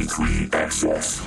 E3 Access.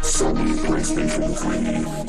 Sony PlayStation 3.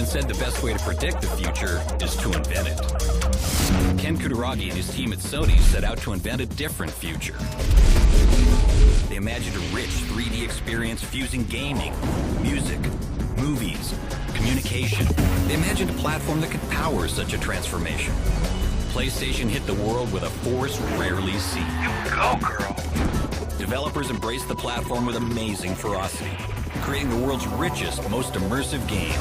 Said the best way to predict the future is to invent it. Ken Kutaragi and his team at Sony set out to invent a different future. They imagined a rich 3D experience fusing gaming, music, movies, communication. They imagined a platform that could power such a transformation. PlayStation hit the world with a force rarely seen. Go, girl. Developers embraced the platform with amazing ferocity, creating the world's richest, most immersive games.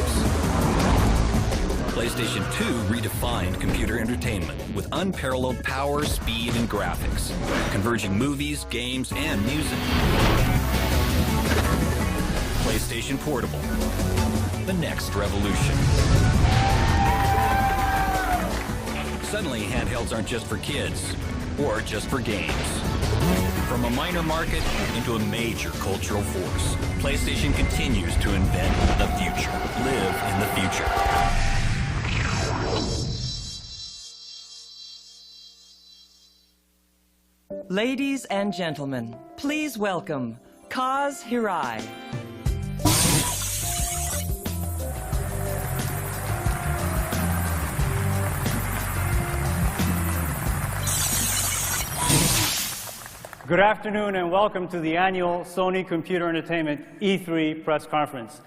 PlayStation 2 redefined computer entertainment with unparalleled power, speed, and graphics, converging movies, games, and music. PlayStation Portable, the next revolution. Suddenly, handhelds aren't just for kids, or just for games. From a minor market into a major cultural force, PlayStation continues to invent the future. Live in the future. Ladies and gentlemen, please welcome Kaz Hirai. Good afternoon and welcome to the annual Sony Computer Entertainment E3 press conference.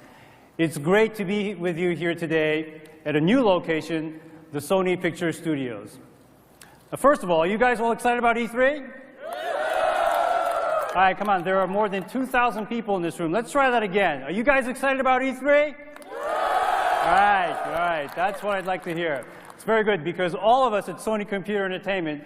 It's great to be with you here today at a new location, the Sony Picture Studios. First of all, are you guys all excited about E3? All right, come on, there are more than 2,000 people in this room. Let's try that again. Are you guys excited about E3? All right, that's what I'd like to hear. very good, because all of us at Sony Computer Entertainment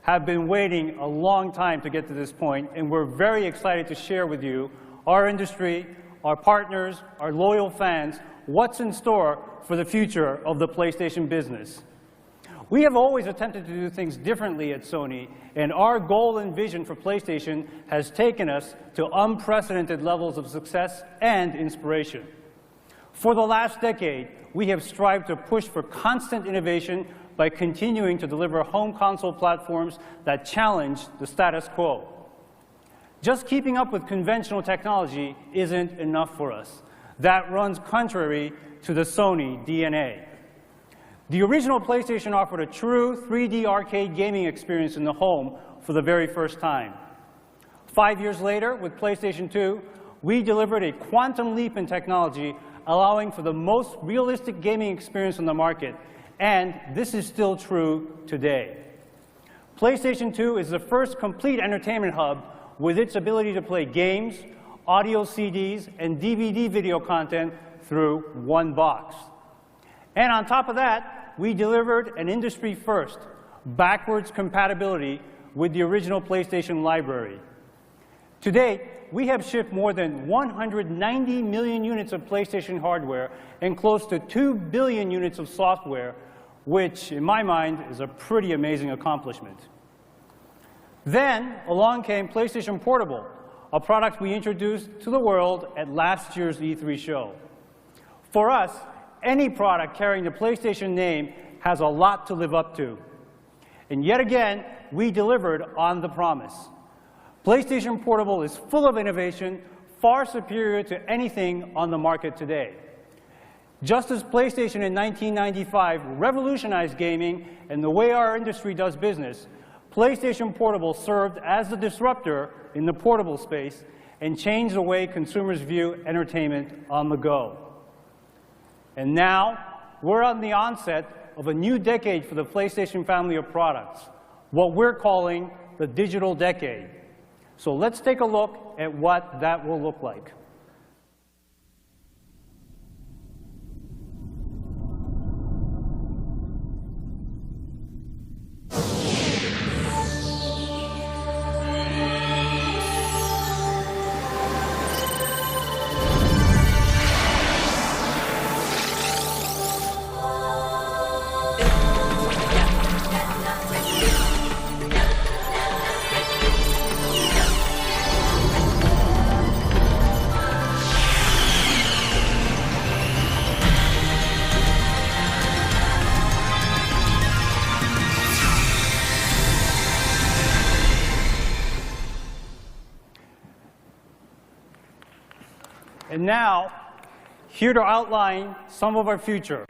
have been waiting a long time to get to this point, and we're very excited to share with you, our industry, our partners, our loyal fans, what's in store for the future of the PlayStation business. We have always attempted to do things differently at Sony, and our goal and vision for PlayStation has taken us to unprecedented levels of success and inspiration. For the last decade, we have strived to push for constant innovation by continuing to deliver home console platforms that challenge the status quo. Just keeping up with conventional technology isn't enough for us. That runs contrary to the Sony DNA. The original PlayStation offered a true 3D arcade gaming experience in the home for the very first time. 5 years later, with PlayStation 2, we delivered a quantum leap in technology, allowing for the most realistic gaming experience on the market, and this is still true today. PlayStation 2 is the first complete entertainment hub with its ability to play games, audio CDs, and DVD video content through one box. And on top of that, we delivered an industry first, backwards compatibility with the original PlayStation library. To date, we have shipped more than 190 million units of PlayStation hardware and close to 2 billion units of software, which, in my mind, is a pretty amazing accomplishment. Then, along came PlayStation Portable, a product we introduced to the world at last year's E3 show. For us, any product carrying the PlayStation name has a lot to live up to. And yet again, we delivered on the promise. PlayStation Portable is full of innovation, far superior to anything on the market today. Just as PlayStation in 1995 revolutionized gaming and the way our industry does business, PlayStation Portable served as the disruptor in the portable space and changed the way consumers view entertainment on the go. And now, we're on the onset of a new decade for the PlayStation family of products, what we're calling the digital decade. So let's take a look at what that will look like. And now, here to outline some of our future.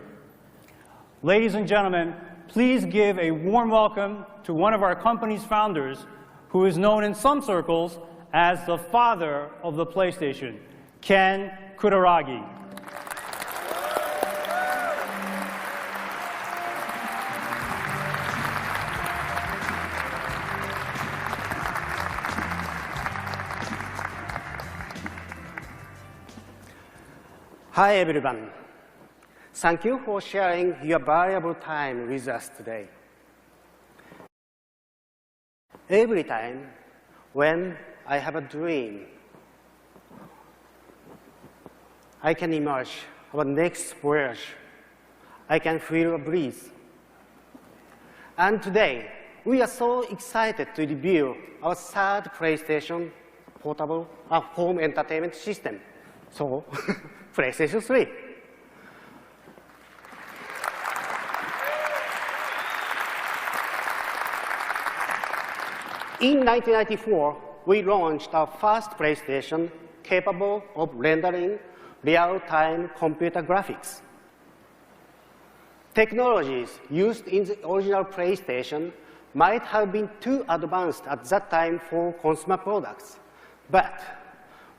Ladies and gentlemen, please give a warm welcome to one of our company's founders, who is known in some circles as the father of the PlayStation, Ken Kutaragi. Hi, everyone. Thank you for sharing your valuable time with us today. Every time when I have a dream, I can emerge our next voyage. I can feel a breeze. And today, we are so excited to review our third PlayStation portable home entertainment system. So, PlayStation 3. In 1994, we launched our first PlayStation capable of rendering real-time computer graphics. Technologies used in the original PlayStation might have been too advanced at that time for consumer products, but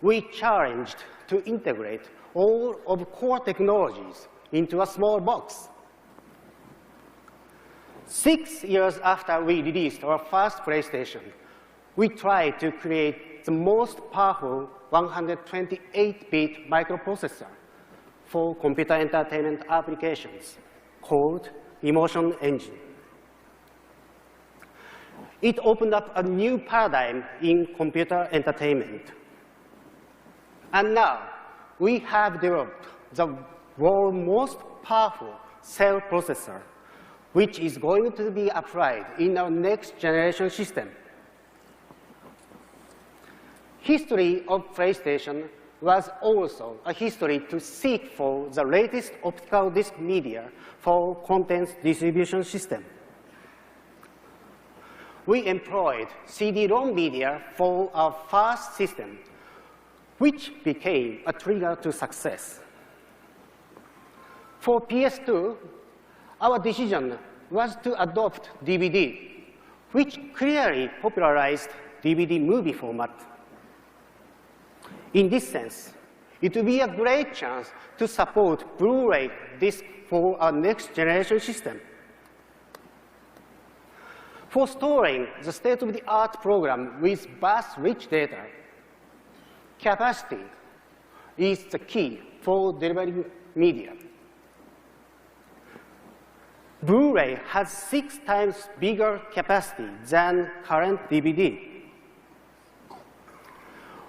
we challenged to integrate all of core technologies into a small box. 6 years after we released our first PlayStation, we tried to create the most powerful 128-bit microprocessor for computer entertainment applications called emotion engine. It opened up a new paradigm in computer entertainment. And now, we have developed the world's most powerful cell processor, which is going to be applied in our next generation system. History of PlayStation was also a history to seek for the latest optical disc media for content distribution system. We employed CD-ROM media for our first system, which became a trigger to success. For PS2, our decision was to adopt DVD, which clearly popularized DVD movie format. In this sense, it will be a great chance to support Blu-ray disc for our next generation system. For storing the state-of-the-art program with vast-rich data, capacity is the key for delivering media. Blu-ray has 6 times bigger capacity than current DVD.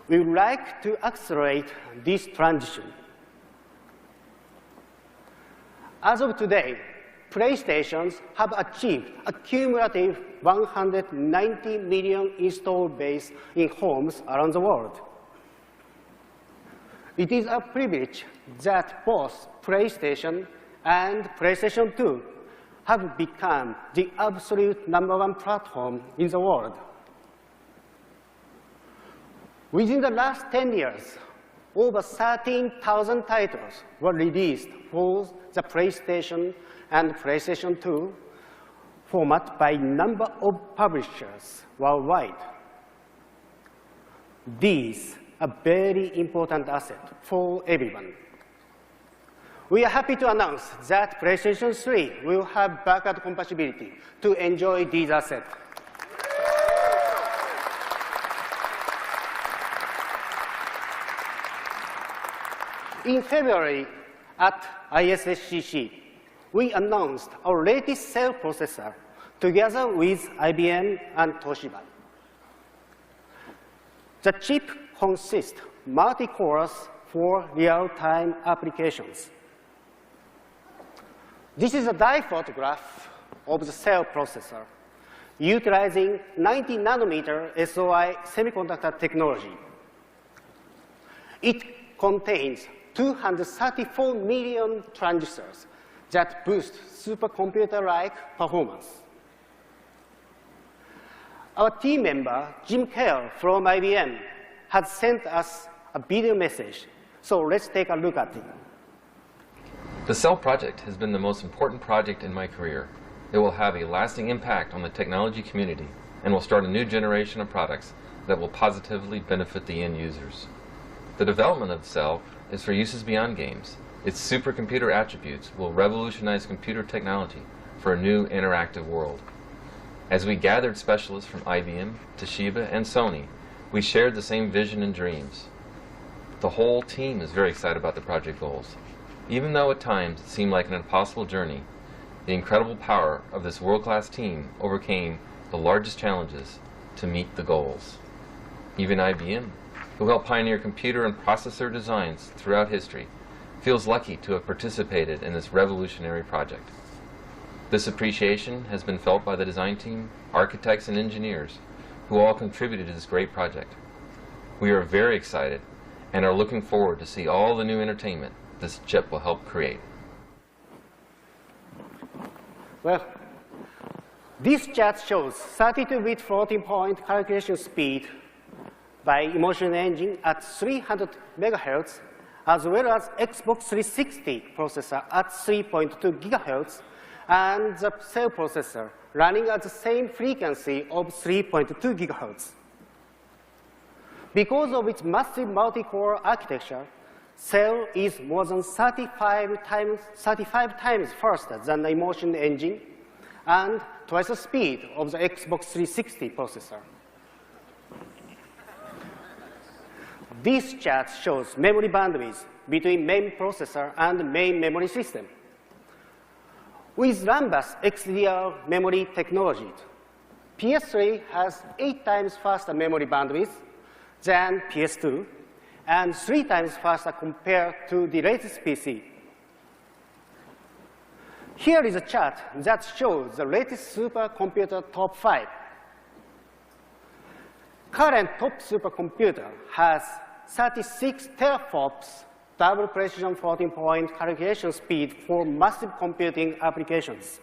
We would like to accelerate this transition. As of today, PlayStations have achieved a cumulative 190 million install base in homes around the world. It is a privilege that both PlayStation and PlayStation 2 have become the absolute #1 platform in the world. Within the last 10 years, over 13,000 titles were released for the PlayStation and PlayStation 2 format by number of publishers worldwide. These are very important assets for everyone. We are happy to announce that PlayStation 3 will have backward compatibility to enjoy these assets. In February at ISSCC, we announced our latest cell processor together with IBM and Toshiba. The chip consists multi-cores for real-time applications. This is a die photograph of the cell processor utilizing 90 nanometer SOI semiconductor technology. It contains 234 million transistors that boost supercomputer-like performance. Our team member, Jim Kell from IBM, has sent us a video message, so let's take a look at it. The Cell project has been the most important project in my career. It will have a lasting impact on the technology community and will start a new generation of products that will positively benefit the end users. The development of the Cell is for uses beyond games. Its supercomputer attributes will revolutionize computer technology for a new interactive world. As we gathered specialists from IBM, Toshiba, and Sony, we shared the same vision and dreams. The whole team is very excited about the project goals. Even though at times it seemed like an impossible journey, the incredible power of this world-class team overcame the largest challenges to meet the goals. Even IBM, who helped pioneer computer and processor designs throughout history, feels lucky to have participated in this revolutionary project. This appreciation has been felt by the design team, architects, and engineers who all contributed to this great project. We are very excited and are looking forward to see all the new entertainment this chip will help create. Well, this chart shows 32-bit floating-point calculation speed by Emotion Engine at 300 MHz, as well as Xbox 360 processor at 3.2 GHz, and the Cell processor running at the same frequency of 3.2 GHz. Because of its massive multi-core architecture, Cell is more than 35 times faster than the Emotion Engine and twice the speed of the Xbox 360 processor. This chart shows memory bandwidth between main processor and main memory system. With Rambus XDR memory technology, PS3 has 8 times faster memory bandwidth than PS2 and 3 times faster compared to the latest PC. Here is a chart that shows the latest supercomputer top 5. Current top supercomputer has 36 teraflops double precision floating-point calculation speed for massive computing applications.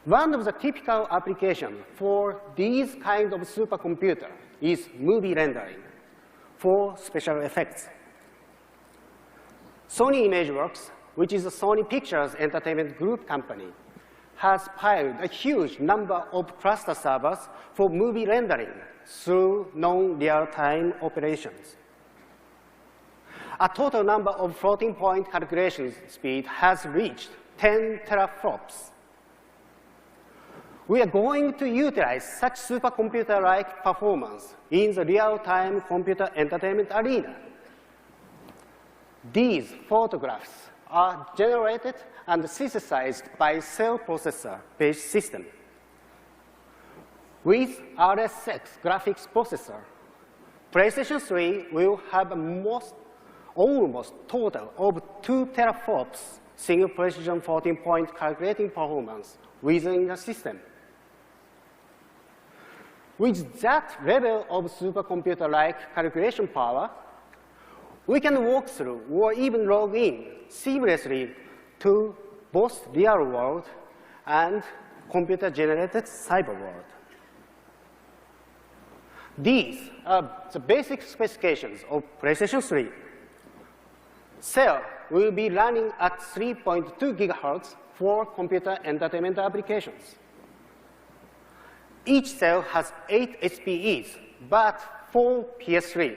One of the typical applications for these kind of supercomputer is movie rendering for special effects. Sony ImageWorks, which is a Sony Pictures Entertainment Group company, has piled a huge number of cluster servers for movie rendering through non-real-time operations. A total number of floating-point calculation speed has reached 10 teraflops. We are going to utilize such supercomputer-like performance in the real-time computer entertainment arena. These photographs are generated and synthesized by cell processor-based system. With RSX graphics processor, PlayStation 3 will have almost total of 2 teraflops single precision floating-point calculating performance within the system. With that level of supercomputer-like calculation power, we can walk through or even log in seamlessly to both real world and computer-generated cyber world. These are the basic specifications of PlayStation 3. Cell will be running at 3.2 gigahertz for computer entertainment applications. Each cell has 8 SPEs, but for PS3,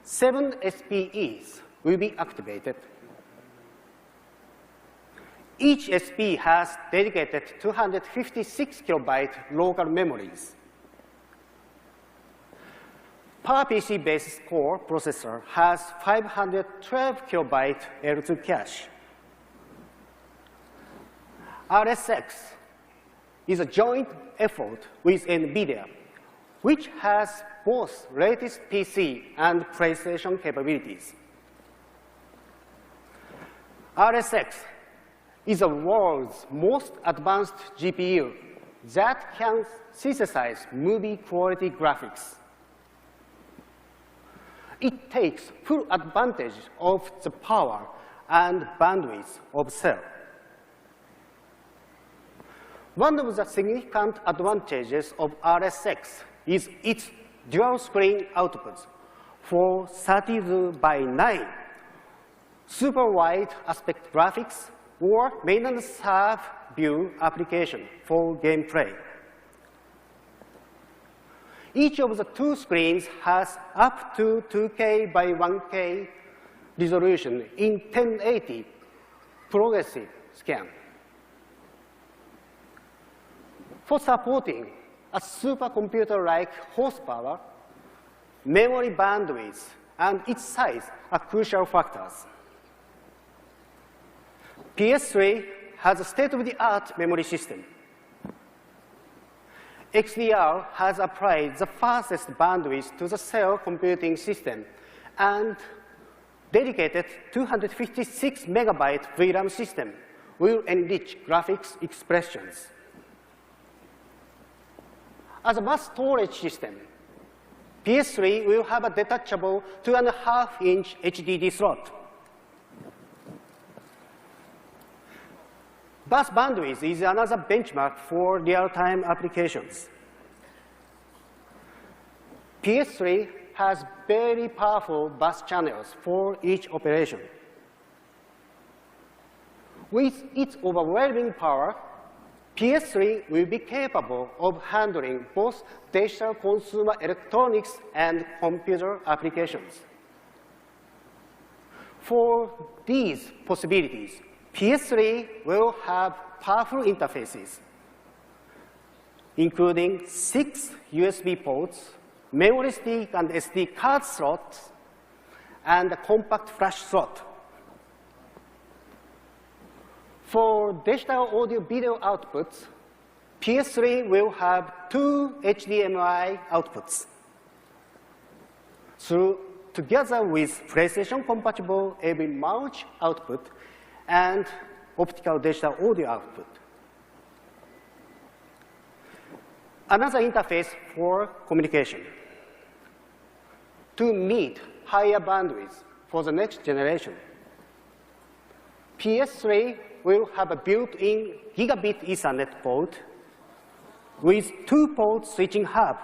7 SPEs will be activated. Each SPE has dedicated 256 kilobyte local memories. PowerPC-based core processor has 512 kilobyte L2 cache. RSX is a joint effort with NVIDIA, which has both latest PC and PlayStation capabilities. RSX is the world's most advanced GPU that can synthesize movie-quality graphics. It takes full advantage of the power and bandwidth of cell. One of the significant advantages of RSX is its dual-screen outputs for 32:9 super wide aspect graphics or maintenance serve view application for gameplay. Each of the 2 screens has up to 2K by 1K resolution in 1080 progressive scan. For supporting a supercomputer-like horsepower, memory bandwidth and its size are crucial factors. PS3 has a state-of-the-art memory system. XDR has applied the fastest bandwidth to the cell computing system and dedicated 256 megabyte VRAM system will enrich graphics expressions. As a mass storage system, PS3 will have a detachable 2.5-inch HDD slot. Bus bandwidth is another benchmark for real-time applications. PS3 has very powerful bus channels for each operation. With its overwhelming power, PS3 will be capable of handling both digital consumer electronics and computer applications. For these possibilities, PS3 will have powerful interfaces, including 6 USB ports, memory stick and SD card slots, and a compact flash slot. For digital audio video outputs, PS3 will have 2 HDMI outputs. Together with PlayStation-compatible AV Mount output and optical digital audio output. Another interface for communication. To meet higher bandwidth for the next generation, PS3 will have a built-in gigabit Ethernet port with 2-port switching hub.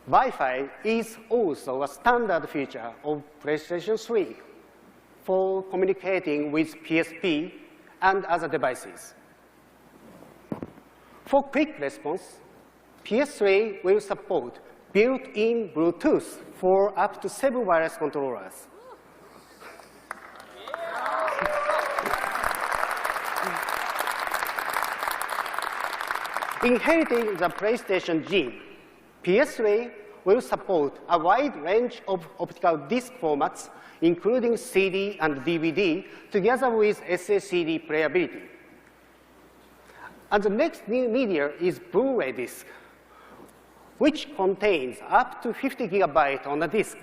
Wi-Fi is also a standard feature of PlayStation 3 for communicating with PSP and other devices. For quick response, PS3 will support built-in Bluetooth for up to 7 wireless controllers. Inheriting the PlayStation gene, PS3 will support a wide range of optical disc formats, including CD and DVD, together with SSCD playability. And the next new media is Blu-ray disc, which contains up to 50 gigabytes on a disc.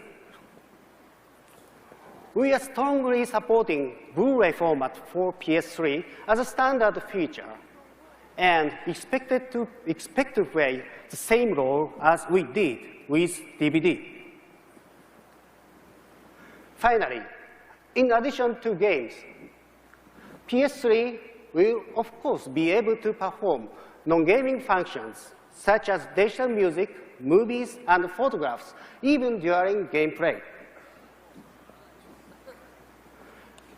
We are strongly supporting Blu-ray format for PS3 as a standard feature, and expect to play the same role as we did with DVD. Finally, in addition to games, PS3 will, of course, be able to perform non-gaming functions, such as digital music, movies, and photographs, even during gameplay.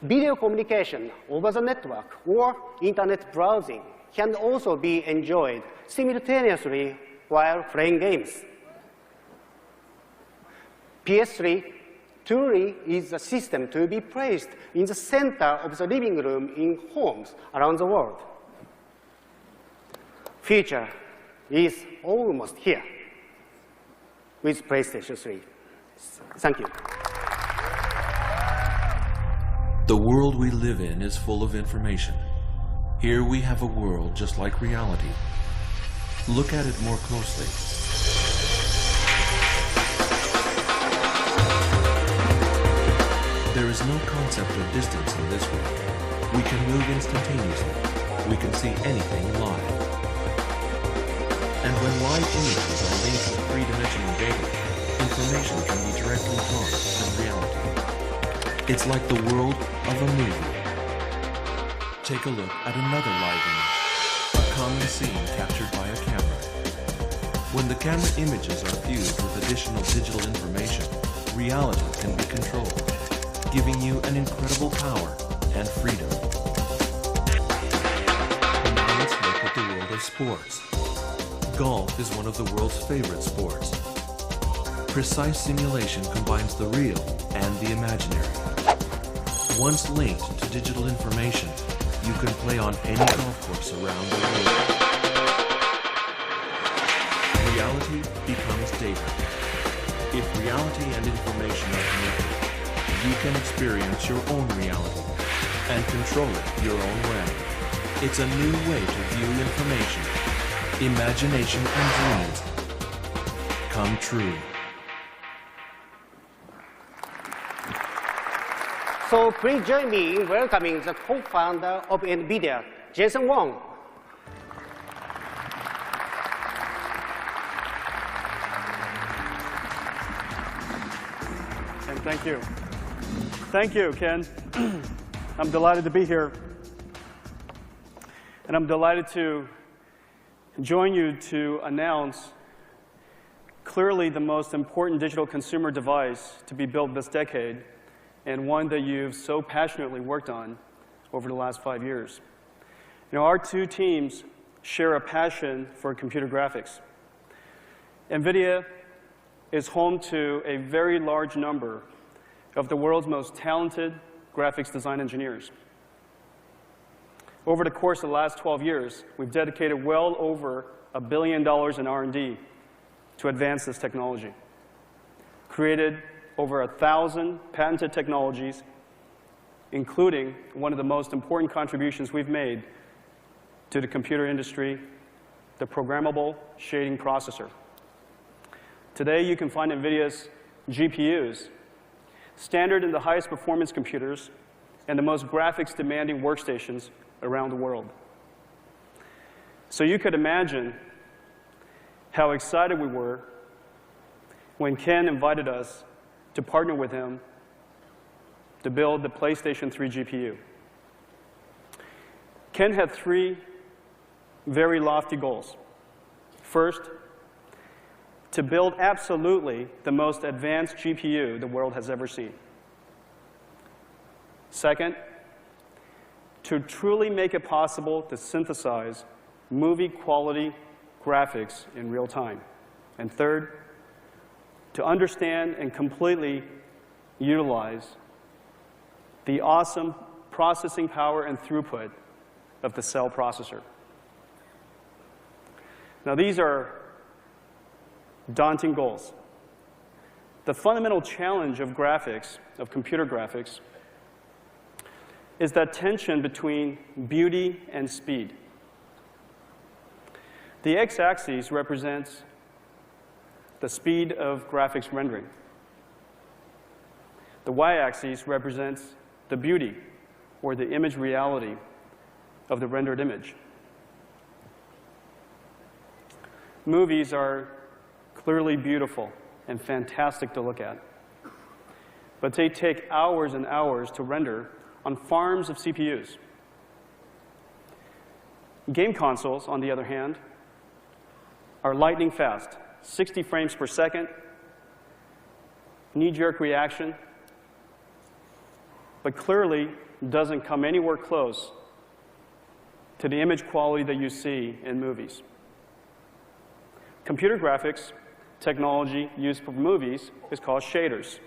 Video communication over the network or internet browsing can also be enjoyed simultaneously while playing games. PS3 truly is a system to be placed in the center of the living room in homes around the world. Future is almost here with PlayStation 3. Thank you. The world we live in is full of information. Here we have a world just like reality. Look at it more closely. There is no concept of distance in this world. We can move instantaneously. We can see anything live. And when live images are linked with three-dimensional data, information can be directly drawn from reality. It's like the world of a movie. Take a look at another live image, a common scene captured by a camera. When the camera images are fused with additional digital information, reality can be controlled, giving you an incredible power and freedom. Now let's look at the world of sports. Golf is one of the world's favorite sports. Precise simulation combines the real and the imaginary. Once linked to digital information, you can play on any golf course around the world. Reality becomes data. If reality and information are connected, you can experience your own reality and control it your own way. It's a new way to view information. Imagination and dreams come true. So please join me in welcoming the co-founder of NVIDIA, Jason Wong. And thank you. Thank you, Ken. I'm delighted to be here. And I'm delighted to join you to announce clearly the most important digital consumer device to be built this decade, and one that you've so passionately worked on over the last 5 years. You know, our two teams share a passion for computer graphics. NVIDIA is home to a very large number of the world's most talented graphics design engineers. Over the course of the last 12 years, we've dedicated well over $1 billion in R&D to advance this technology, created over 1,000 patented technologies including one of the most important contributions we've made to the computer industry, the programmable shading processor. Today, you can find NVIDIA's GPUs standard in the highest performance computers and the most graphics demanding workstations around the world. So you could imagine how excited we were when Ken invited us to partner with him to build the PlayStation 3 GPU. Ken had three very lofty goals. First, to build absolutely the most advanced GPU the world has ever seen. Second, to truly make it possible to synthesize movie-quality graphics in real time. And third, to understand and completely utilize the awesome processing power and throughput of the cell processor. Now, these are daunting goals. The fundamental challenge of graphics, of computer graphics, is that tension between beauty and speed. The x-axis represents the speed of graphics rendering. The y-axis represents the beauty, or the image reality, of the rendered image. Movies are clearly beautiful and fantastic to look at, but they take hours and hours to render on farms of CPUs. Game consoles, on the other hand, are lightning fast, 60 frames per second, knee-jerk reaction, but clearly doesn't come anywhere close to the image quality that you see in movies. Computer graphics technology used for movies is called shaders,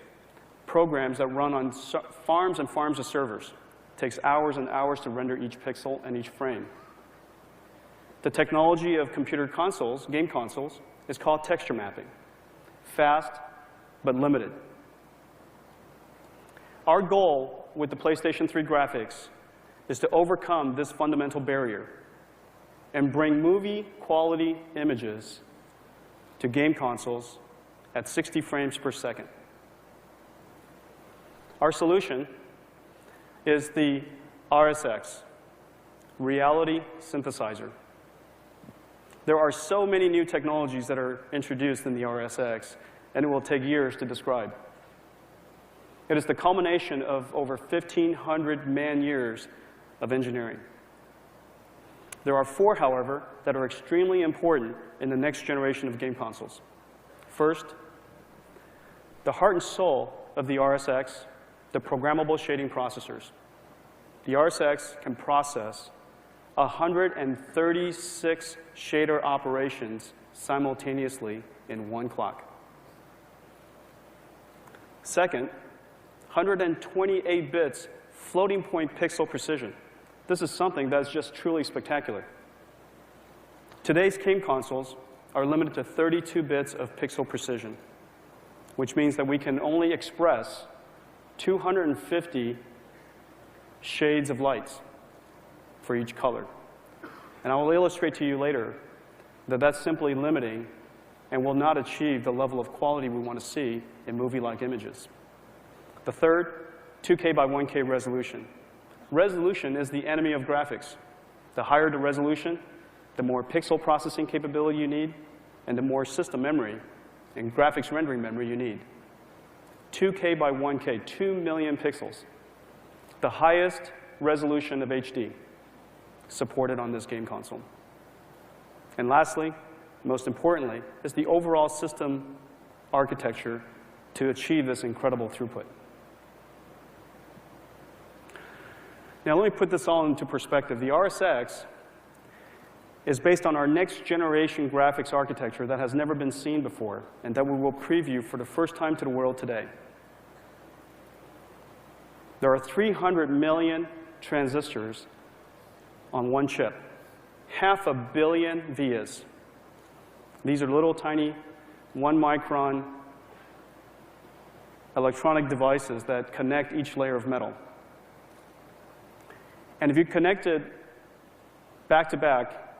programs that run on farms and farms of servers. It takes hours and hours to render each pixel and each frame. The technology of computer consoles, game consoles, is called texture mapping. Fast, but limited. Our goal with the PlayStation 3 graphics is to overcome this fundamental barrier and bring movie-quality images to game consoles at 60 frames per second. Our solution is the RSX, Reality Synthesizer. There are so many new technologies that are introduced in the RSX, and it will take years to describe. It is the culmination of over 1,500 man-years of engineering. There are four, however, that are extremely important in the next generation of game consoles. First, the heart and soul of the RSX, the programmable shading processors. The RSX can process 136 shader operations simultaneously in one clock. Second, 128 bits floating point pixel precision. This is something that's just truly spectacular. Today's game consoles are limited to 32 bits of pixel precision, which means that we can only express 250 shades of lights for each color. And I will illustrate to you later that that's simply limiting and will not achieve the level of quality we want to see in movie-like images. The third, 2K by 1K resolution. Resolution is the enemy of graphics. The higher the resolution, the more pixel processing capability you need, and the more system memory and graphics rendering memory you need. 2K by 1K, 2 million pixels. The highest resolution of HD supported on this game console. And lastly, most importantly, is the overall system architecture to achieve this incredible throughput. Now, let me put this all into perspective. The RSX is based on our next generation graphics architecture that has never been seen before and that we will preview for the first time to the world today. There are 300 million transistors on one chip, 500 million vias. These are little tiny 1-micron electronic devices that connect each layer of metal. And if you connected back to back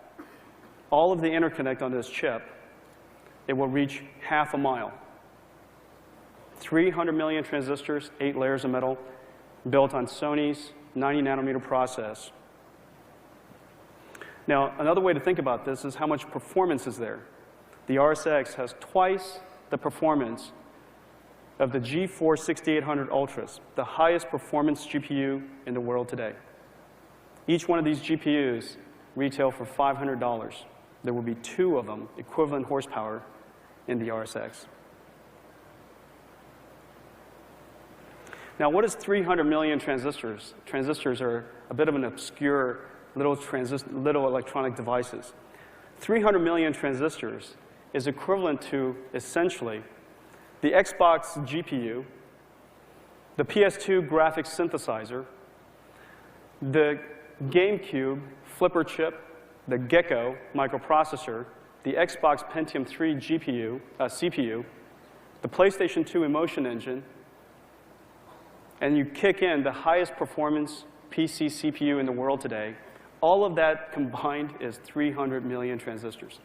all of the interconnect on this chip, it will reach half a mile. 300 million transistors, 8 layers of metal, built on Sony's 90 nanometer process. Now, another way to think about this is how much performance is there. The RSX has twice the performance of the GeForce 6800 Ultras, the highest performance GPU in the world today. Each one of these GPUs retail for $500. There will be 2 of them, equivalent horsepower, in the RSX. Now, what is 300 million transistors? Transistors are a bit of an obscure little electronic devices. 300 million transistors is equivalent to, essentially, the Xbox GPU, the PS2 graphics synthesizer, the GameCube flipper chip, the Gecko microprocessor, the Xbox Pentium 3 CPU, the PlayStation 2 Emotion Engine, and you kick in the highest performance PC CPU in the world today. All of that combined is 300 million transistors.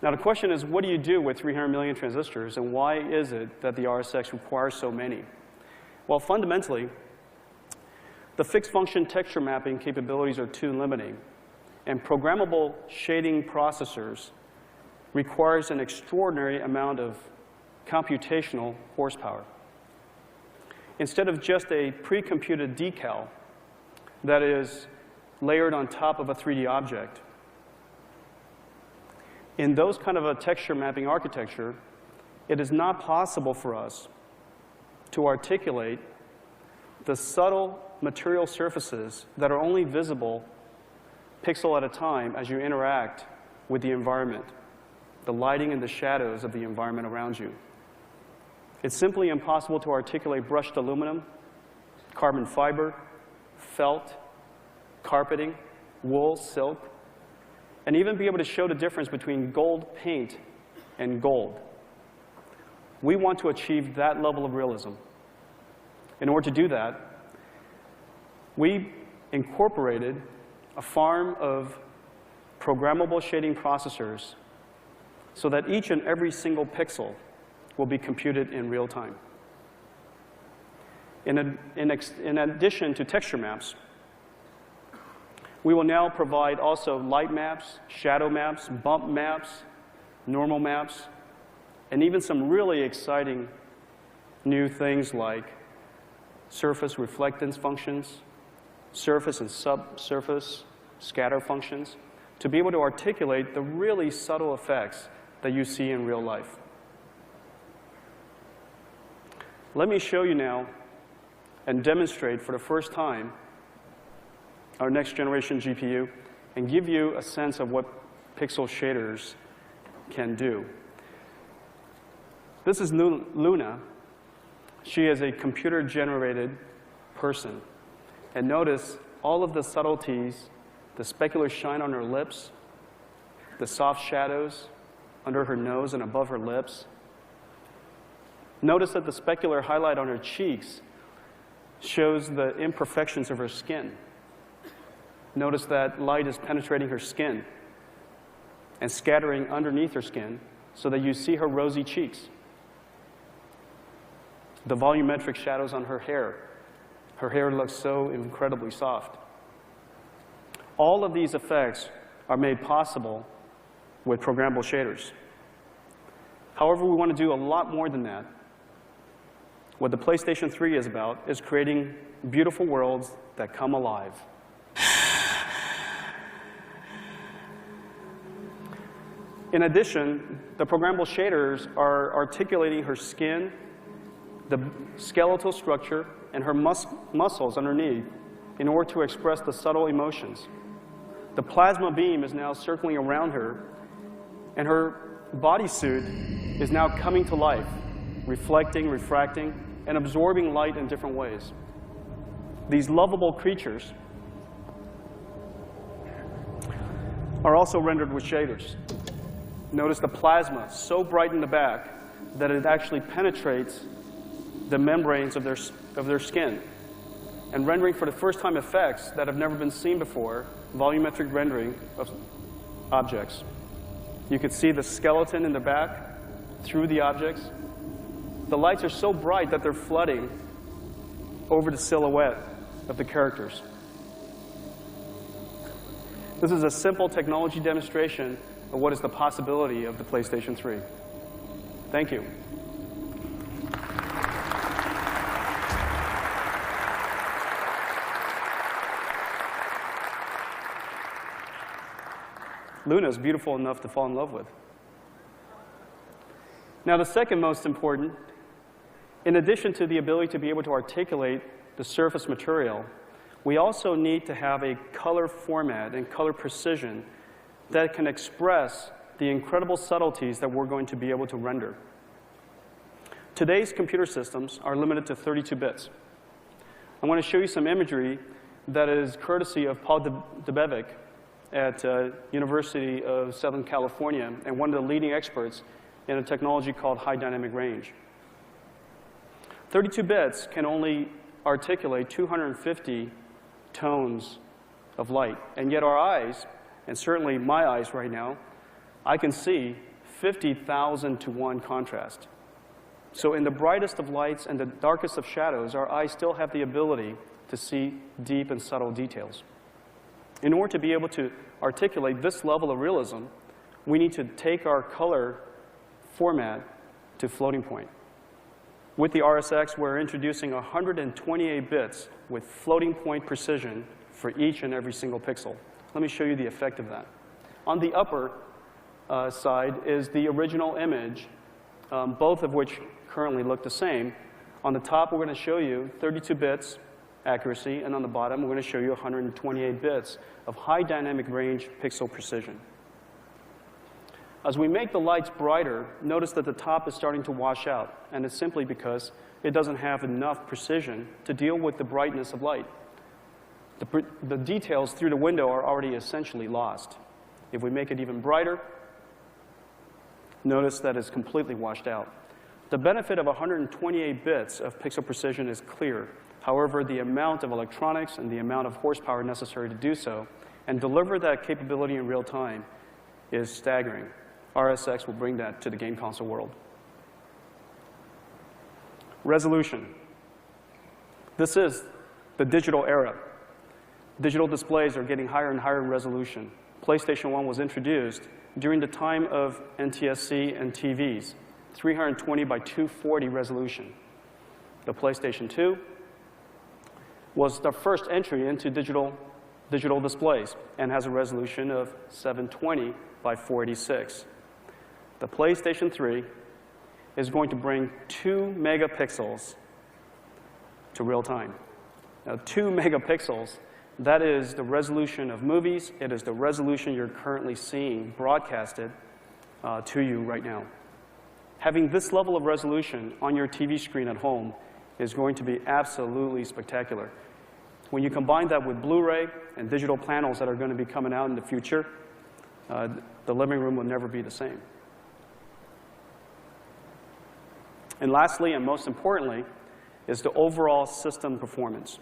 Now the question is, what do you do with 300 million transistors, and why is it that the RSX requires so many? Well, fundamentally, the fixed function texture mapping capabilities are too limiting, and programmable shading processors requires an extraordinary amount of computational horsepower. Instead of just a pre-computed decal that is layered on top of a 3D object, in those kind of a texture mapping architecture, it is not possible for us to articulate the subtle material surfaces that are only visible pixel at a time as you interact with the environment, the lighting and the shadows of the environment around you. It's simply impossible to articulate brushed aluminum, carbon fiber, felt, carpeting, wool, silk, and even be able to show the difference between gold paint and gold. We want to achieve that level of realism. In order to do that, we incorporated a farm of programmable shading processors so that each and every single pixel will be computed in real time. In addition to texture maps, we will now provide also light maps, shadow maps, bump maps, normal maps, and even some really exciting new things like surface reflectance functions, surface and subsurface scatter functions, to be able to articulate the really subtle effects that you see in real life. Let me show you now and demonstrate for the first time our next generation GPU and give you a sense of what pixel shaders can do. This is Luna. She is a computer-generated person. And notice all of the subtleties, the specular shine on her lips, the soft shadows under her nose and above her lips. Notice that the specular highlight on her cheeks shows the imperfections of her skin. Notice that light is penetrating her skin and scattering underneath her skin so that you see her rosy cheeks. The volumetric shadows on her hair. Her hair looks so incredibly soft. All of these effects are made possible with programmable shaders. However, we want to do a lot more than that. What the PlayStation 3 is about is creating beautiful worlds that come alive. In addition, the programmable shaders are articulating her skin, the skeletal structure, and her muscles underneath in order to express the subtle emotions. The plasma beam is now circling around her, and her bodysuit is now coming to life, reflecting, refracting, and absorbing light in different ways. These lovable creatures are also rendered with shaders. Notice the plasma so bright in the back that it actually penetrates the membranes of their skin. and rendering for the first time effects that have never been seen before, volumetric rendering of objects. You can see the skeleton in the back through the objects. The lights are so bright that they're flooding over the silhouette of the characters. This is a simple technology demonstration of what is the possibility of the PlayStation 3. Thank you. Luna is beautiful enough to fall in love with. Now, the second most important, in addition to the ability to be able to articulate the surface material, we also need to have a color format and color precision that can express the incredible subtleties that we're going to be able to render. Today's computer systems are limited to 32 bits. I want to show you some imagery that is courtesy of Paul Debevec at University of Southern California and one of the leading experts in a technology called high dynamic range. 32 bits can only articulate 250 tones of light, and yet our eyes, and certainly my eyes right now, I can see 50,000 to 1 contrast. So in the brightest of lights and the darkest of shadows, our eyes still have the ability to see deep and subtle details. In order to be able to articulate this level of realism, we need to take our color format to floating point. With the RSX, we're introducing 128 bits with floating point precision for each and every single pixel. Let me show you the effect of that. On the upper side is the original image, both of which currently look the same. On the top, we're going to show you 32 bits accuracy, and on the bottom, we're going to show you 128 bits of high dynamic range pixel precision. As we make the lights brighter, notice that the top is starting to wash out, and it's simply because it doesn't have enough precision to deal with the brightness of light. The details through the window are already essentially lost. If we make it even brighter, notice that it's completely washed out. The benefit of 128 bits of pixel precision is clear. However, the amount of electronics and the amount of horsepower necessary to do so and deliver that capability in real time is staggering. RSX will bring that to the game console world. Resolution. This is the digital era. Digital displays are getting higher and higher in resolution. PlayStation 1 was introduced during the time of NTSC and TVs, 320 by 240 resolution. The PlayStation 2 was the first entry into digital displays and has a resolution of 720 by 486. The PlayStation 3 is going to bring 2 megapixels to real time. Now, 2 megapixels, that is the resolution of movies. It is the resolution you're currently seeing broadcasted to you right now. Having this level of resolution on your TV screen at home is going to be absolutely spectacular. When you combine that with Blu-ray and digital panels that are going to be coming out in the future, the living room will never be the same. And lastly, and most importantly, is the overall system performance.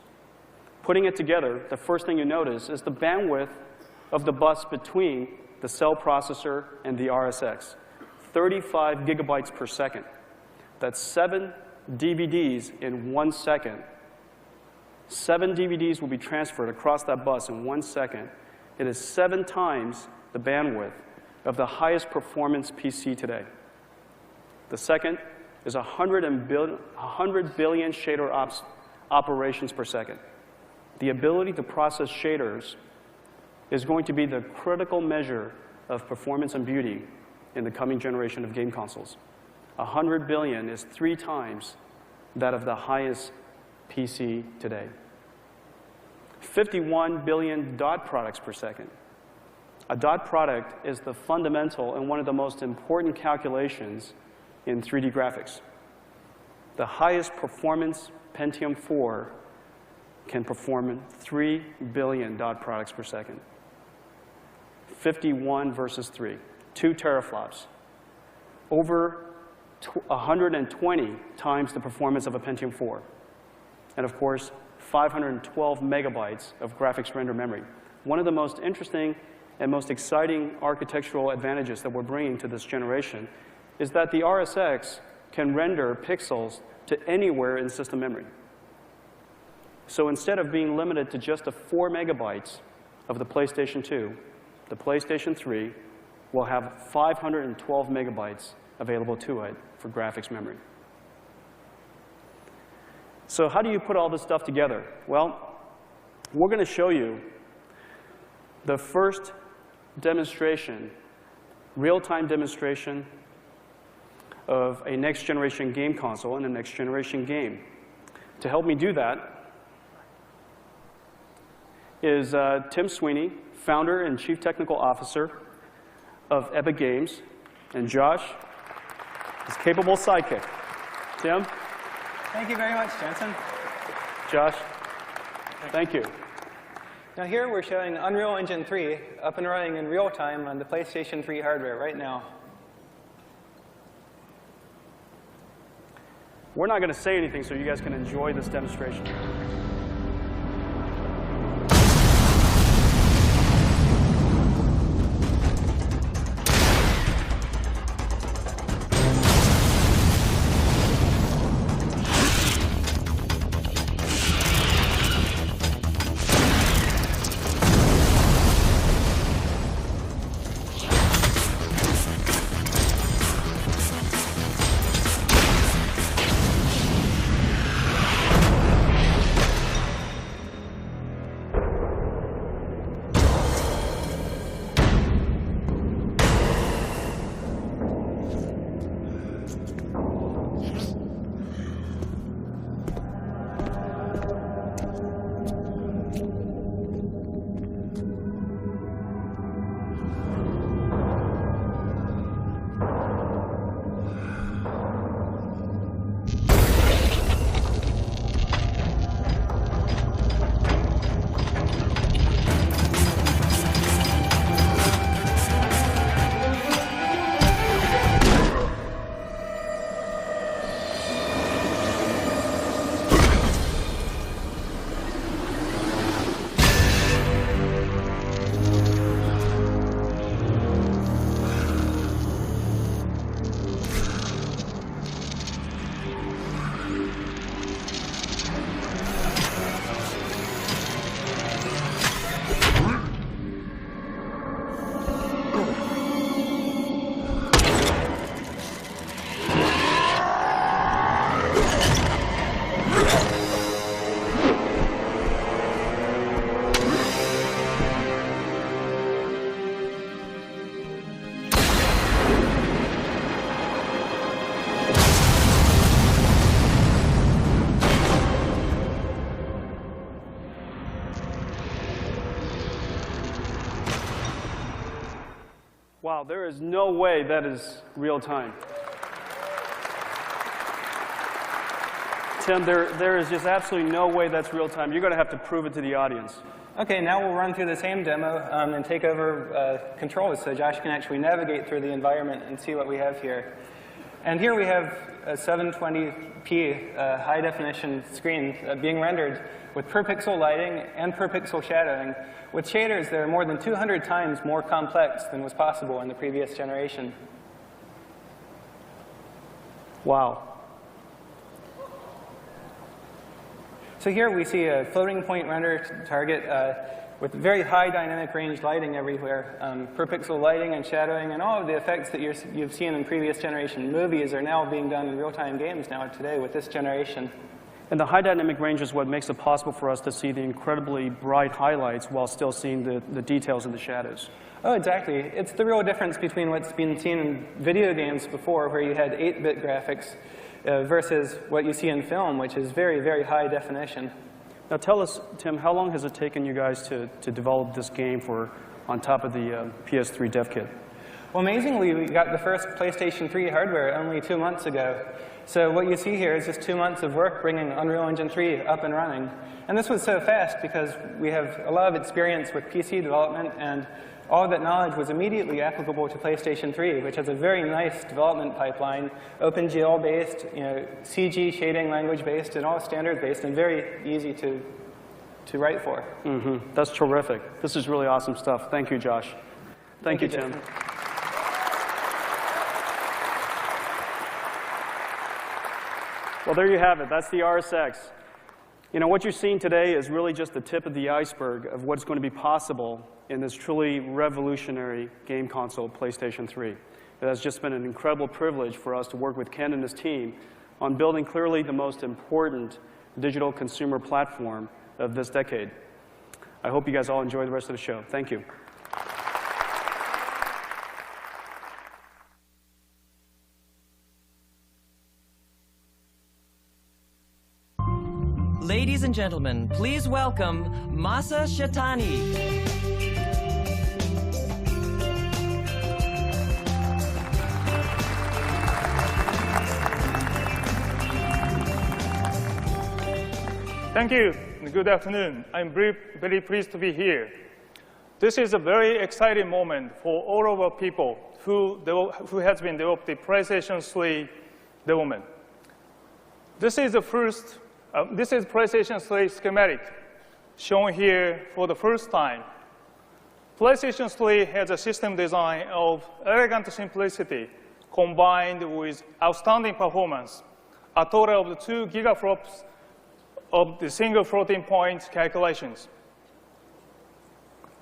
Putting it together, the first thing you notice is the bandwidth of the bus between the cell processor and the RSX. 35 gigabytes per second. That's 7 DVDs in 1 second. 7 DVDs will be transferred across that bus in 1 second. It is 7 times the bandwidth of the highest performance PC today. The second is 100 billion shader operations per second. The ability to process shaders is going to be the critical measure of performance and beauty in the coming generation of game consoles. 100 billion is 3 times that of the highest PC today. 51 billion dot products per second. A dot product is the fundamental and one of the most important calculations in 3D graphics. The highest performance Pentium 4 can perform 3 billion dot products per second. 51 versus 3, 2 teraflops. Over 120 times the performance of a Pentium 4. And of course, 512 megabytes of graphics render memory. One of the most interesting and most exciting architectural advantages that we're bringing to this generation is that the RSX can render pixels to anywhere in system memory. So instead of being limited to just the 4 megabytes of the PlayStation 2, the PlayStation 3 will have 512 megabytes available to it for graphics memory. So how do you put all this stuff together? Well, we're going to show you the first demonstration, real-time demonstration of a next-generation game console and a next-generation game. To help me do that is Tim Sweeney, founder and chief technical officer of Epic Games, and Josh, his capable sidekick. Tim? Thank you very much, Jensen. Josh? Thank you. Now here we're showing Unreal Engine 3 up and running in real time on the PlayStation 3 hardware right now. We're not going to say anything so you guys can enjoy this demonstration. Wow, there is no way that is real time. Tim, there is just absolutely no way that's real time. You're going to have to prove it to the audience. Okay, now we'll run through the same demo and take over controls so Josh can actually navigate through the environment and see what we have here. And here we have a 720p high-definition screen being rendered with per-pixel lighting and per-pixel shadowing, with shaders that are more than 200 times more complex than was possible in the previous generation. Wow. So here we see a floating point render target with very high dynamic range lighting everywhere. Per-pixel lighting and shadowing and all of the effects that you've seen in previous generation movies are now being done in real-time games now today with this generation. And the high dynamic range is what makes it possible for us to see the incredibly bright highlights while still seeing the details in the shadows. Oh, exactly. It's the real difference between what's been seen in video games before, where you had 8-bit graphics, versus what you see in film, which is very, very high definition. Now tell us, Tim, how long has it taken you guys to develop this game on top of the PS3 dev kit? Well, amazingly, we got the first PlayStation 3 hardware only 2 months ago. So what you see here is just 2 months of work bringing Unreal Engine 3 up and running. And this was so fast because we have a lot of experience with PC development, and all of that knowledge was immediately applicable to PlayStation 3, which has a very nice development pipeline, OpenGL-based, CG shading language-based, and all standard-based, and very easy to to write for. That's terrific. This is really awesome stuff. Thank you, Josh. Thank you, Tim. Well, there you have it. That's the RSX. You know, what you're seeing today is really just the tip of the iceberg of what's going to be possible in this truly revolutionary game console, PlayStation 3. It has just been an incredible privilege for us to work with Ken and his team on building clearly the most important digital consumer platform of this decade. I hope you guys all enjoy the rest of the show. Thank you. Ladies and gentlemen, please welcome Masa Shatani. Thank you. Good afternoon. I'm very pleased to be here. This is a very exciting moment for all of our people who has been developed the PlayStation 3 development. This is PlayStation 3 schematic shown here for the first time. PlayStation 3 has a system design of elegant simplicity combined with outstanding performance, a total of 2 gigaflops of the single floating point calculations.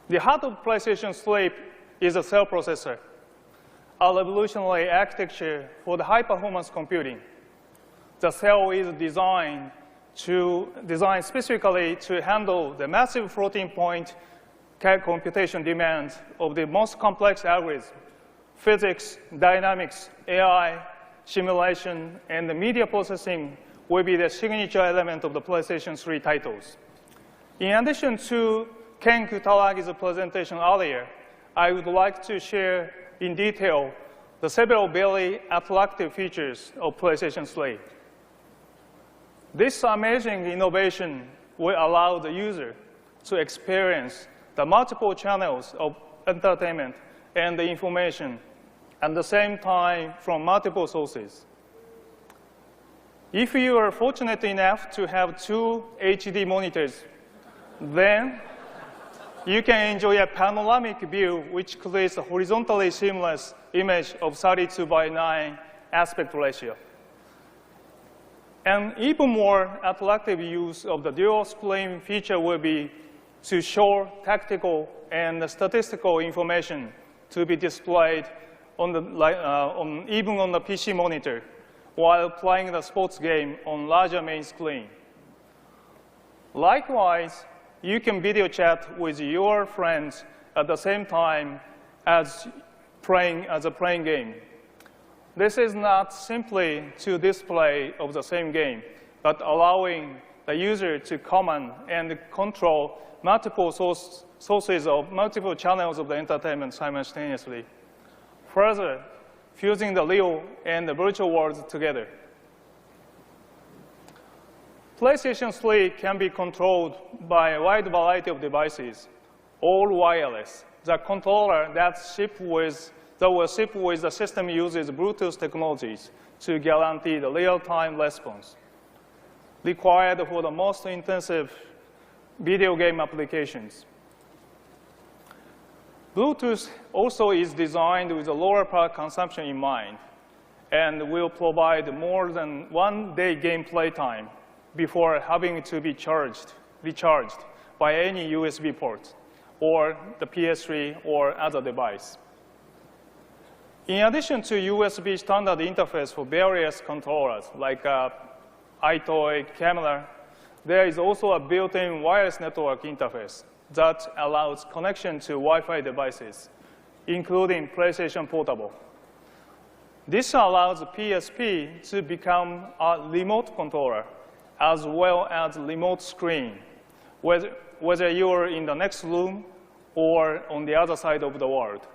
The heart of PlayStation 3 is a cell processor, a revolutionary architecture for the high-performance computing. The cell is designed specifically to handle the massive floating point computation demands of the most complex algorithms: physics, dynamics, AI, simulation, and the media processing will be the signature element of the PlayStation 3 titles. In addition to Ken Kutaragi's presentation earlier, I would like to share in detail the several very attractive features of PlayStation 3. This amazing innovation will allow the user to experience the multiple channels of entertainment and the information at the same time from multiple sources. If you are fortunate enough to have 2 HD monitors, then you can enjoy a panoramic view which creates a horizontally seamless image of 32:9 aspect ratio. An even more attractive use of the dual screen feature will be to show tactical and statistical information to be displayed even on the PC monitor while playing the sports game on larger main screen. Likewise, you can video chat with your friends at the same time as a playing game. This is not simply to display of the same game, but allowing the user to command and control multiple sources of multiple channels of the entertainment simultaneously. Further, fusing the real and the virtual worlds together. PlayStation 3 can be controlled by a wide variety of devices, all wireless. The controller that will ship with the system uses Bluetooth technologies to guarantee the real-time response required for the most intensive video game applications. Bluetooth also is designed with a lower power consumption in mind and will provide more than 1 day gameplay time before having to be recharged by any USB port or the PS3 or other device. In addition to USB standard interface for various controllers like iToy, camera, there is also a built-in wireless network interface that allows connection to Wi-Fi devices, including PlayStation Portable. This allows PSP to become a remote controller as well as remote screen, whether you're in the next room or on the other side of the world.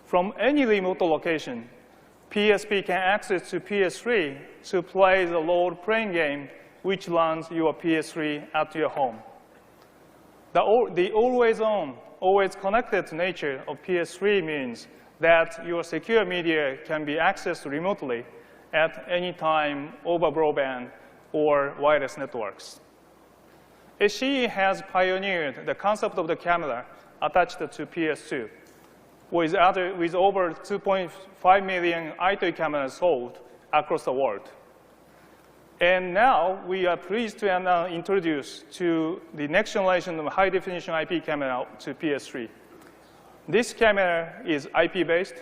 From any remote location, PSP can access to PS3 to play the role-playing game which runs your PS3 at your home. The always-on, always connected nature of PS3 means that your secure media can be accessed remotely at any time over broadband or wireless networks. SCE has pioneered the concept of the camera attached to PS2, with over 2.5 million i3 cameras sold across the world. And now we are pleased to introduce to the next generation of high-definition IP camera to PS3. This camera is IP-based,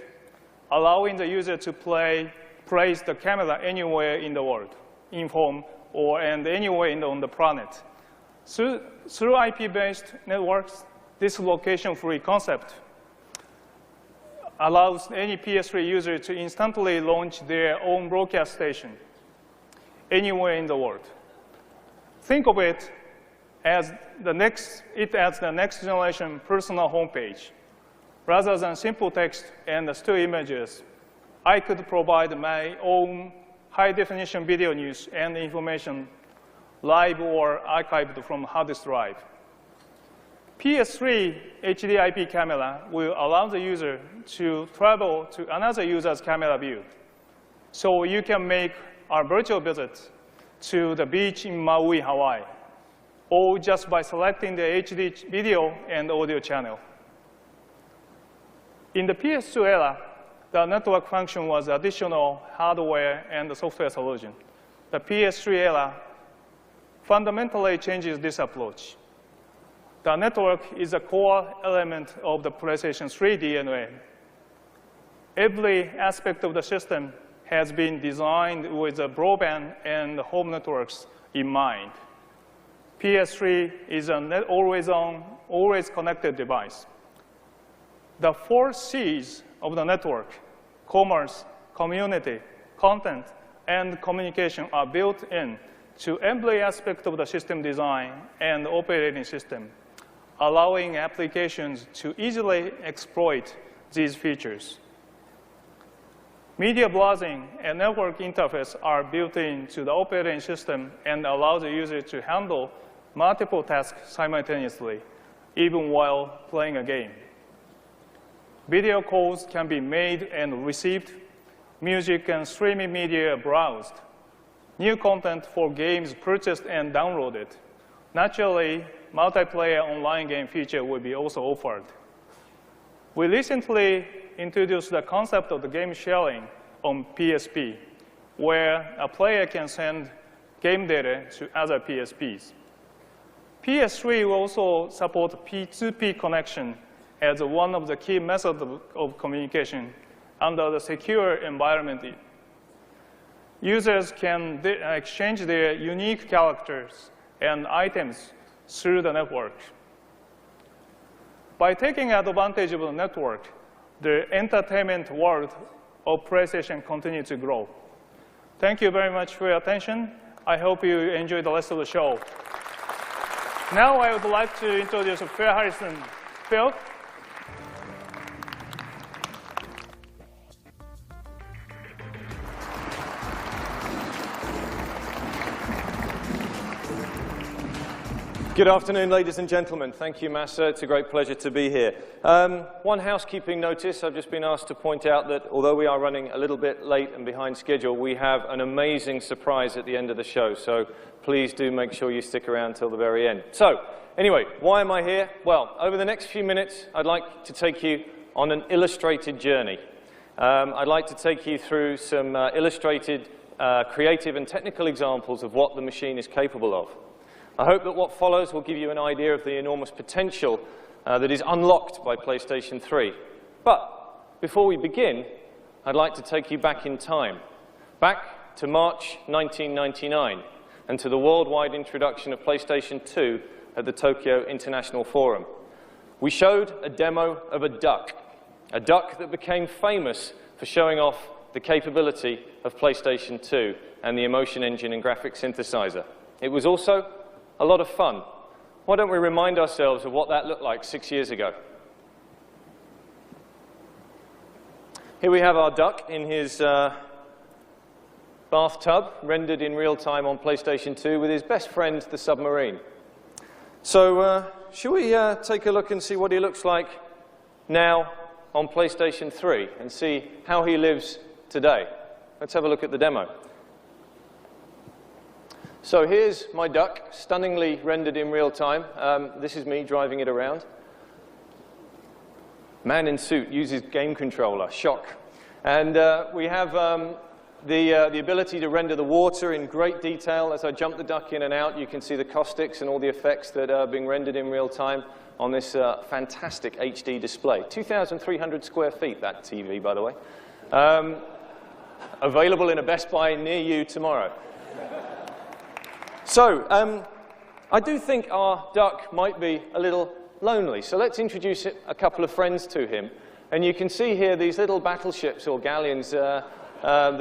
allowing the user to place the camera anywhere in the world, in home and anywhere on the planet. Through IP-based networks, this location-free concept allows any PS3 user to instantly launch their own broadcast station anywhere in the world. Think of it as the next generation personal homepage. Rather than simple text and still images, I could provide my own high-definition video news and information live or archived from hard disk drive. PS3 HD IP camera will allow the user to travel to another user's camera view. So you can make a virtual visit to the beach in Maui, Hawaii, or just by selecting the HD video and audio channel. In the PS2 era, the network function was additional hardware and software solution. The PS3 era fundamentally changes this approach. The network is a core element of the PlayStation 3 DNA. Every aspect of the system has been designed with the broadband and home networks in mind. PS3 is an always-on, always connected device. The 4 C's of the network, commerce, community, content, and communication are built in to every aspect of the system design and operating system, allowing applications to easily exploit these features. Media browsing and network interface are built into the operating system and allow the user to handle multiple tasks simultaneously, even while playing a game. Video calls can be made and received, music and streaming media browsed, new content for games purchased and downloaded. Naturally, multiplayer online game feature will be also offered. We recently introduced the concept of the game sharing on PSP, where a player can send game data to other PSPs. PS3 will also support P2P connection as one of the key methods of communication under the secure environment. Users can exchange their unique characters and items through the network. By taking advantage of the network, the entertainment world of PlayStation continues to grow. Thank you very much for your attention. I hope you enjoy the rest of the show. Now I would like to introduce Phil Harrison. Phil? Good afternoon, ladies and gentlemen. Thank you, Masa. It's a great pleasure to be here. One housekeeping notice. I've just been asked to point out that although we are running a little bit late and behind schedule, we have an amazing surprise at the end of the show. So please do make sure you stick around till the very end. So anyway, why am I here? Well, over the next few minutes, I'd like to take you on an illustrated journey. I'd like to take you through some illustrated, creative and technical examples of what the machine is capable of. I hope that what follows will give you an idea of the enormous potential that is unlocked by PlayStation 3. But before we begin, I'd like to take you back in time, back to March 1999, and to the worldwide introduction of PlayStation 2 at the Tokyo International Forum. We showed a demo of a duck that became famous for showing off the capability of PlayStation 2 and the emotion engine and graphic synthesizer. It was also a lot of fun. Why don't we remind ourselves of what that looked like 6 years ago? Here we have our duck in his bathtub, rendered in real time on PlayStation 2 with his best friend, the submarine. So, shall we take a look and see what he looks like now on PlayStation 3 and see how he lives today? Let's have a look at the demo. So here's my duck, stunningly rendered in real time. This is me driving it around. Man in suit uses game controller, shock. And we have the ability to render the water in great detail. As I jump the duck in and out, you can see the caustics and all the effects that are being rendered in real time on this fantastic HD display. 2,300 square feet, that TV, by the way. Available in a Best Buy near you tomorrow. So, I do think our duck might be a little lonely. So let's introduce a couple of friends to him. And you can see here these little battleships or galleons that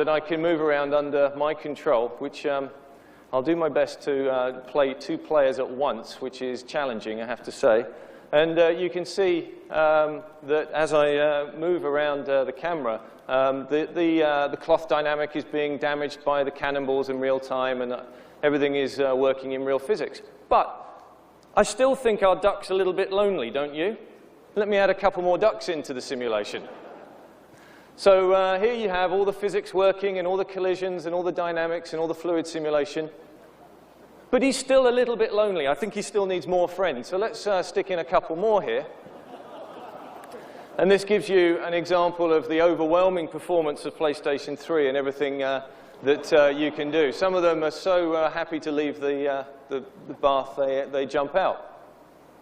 I can move around under my control, which I'll do my best to play 2 players at once, which is challenging, I have to say. And you can see that as I move around the camera, the cloth dynamic is being damaged by the cannonballs in real time, and everything is working in real physics. But I still think our duck's a little bit lonely, don't you? Let me add a couple more ducks into the simulation. So here you have all the physics working and all the collisions and all the dynamics and all the fluid simulation. But he's still a little bit lonely. I think he still needs more friends. So let's stick in a couple more here. And this gives you an example of the overwhelming performance of PlayStation 3 and everything that you can do. Some of them are so happy to leave the bath, they jump out.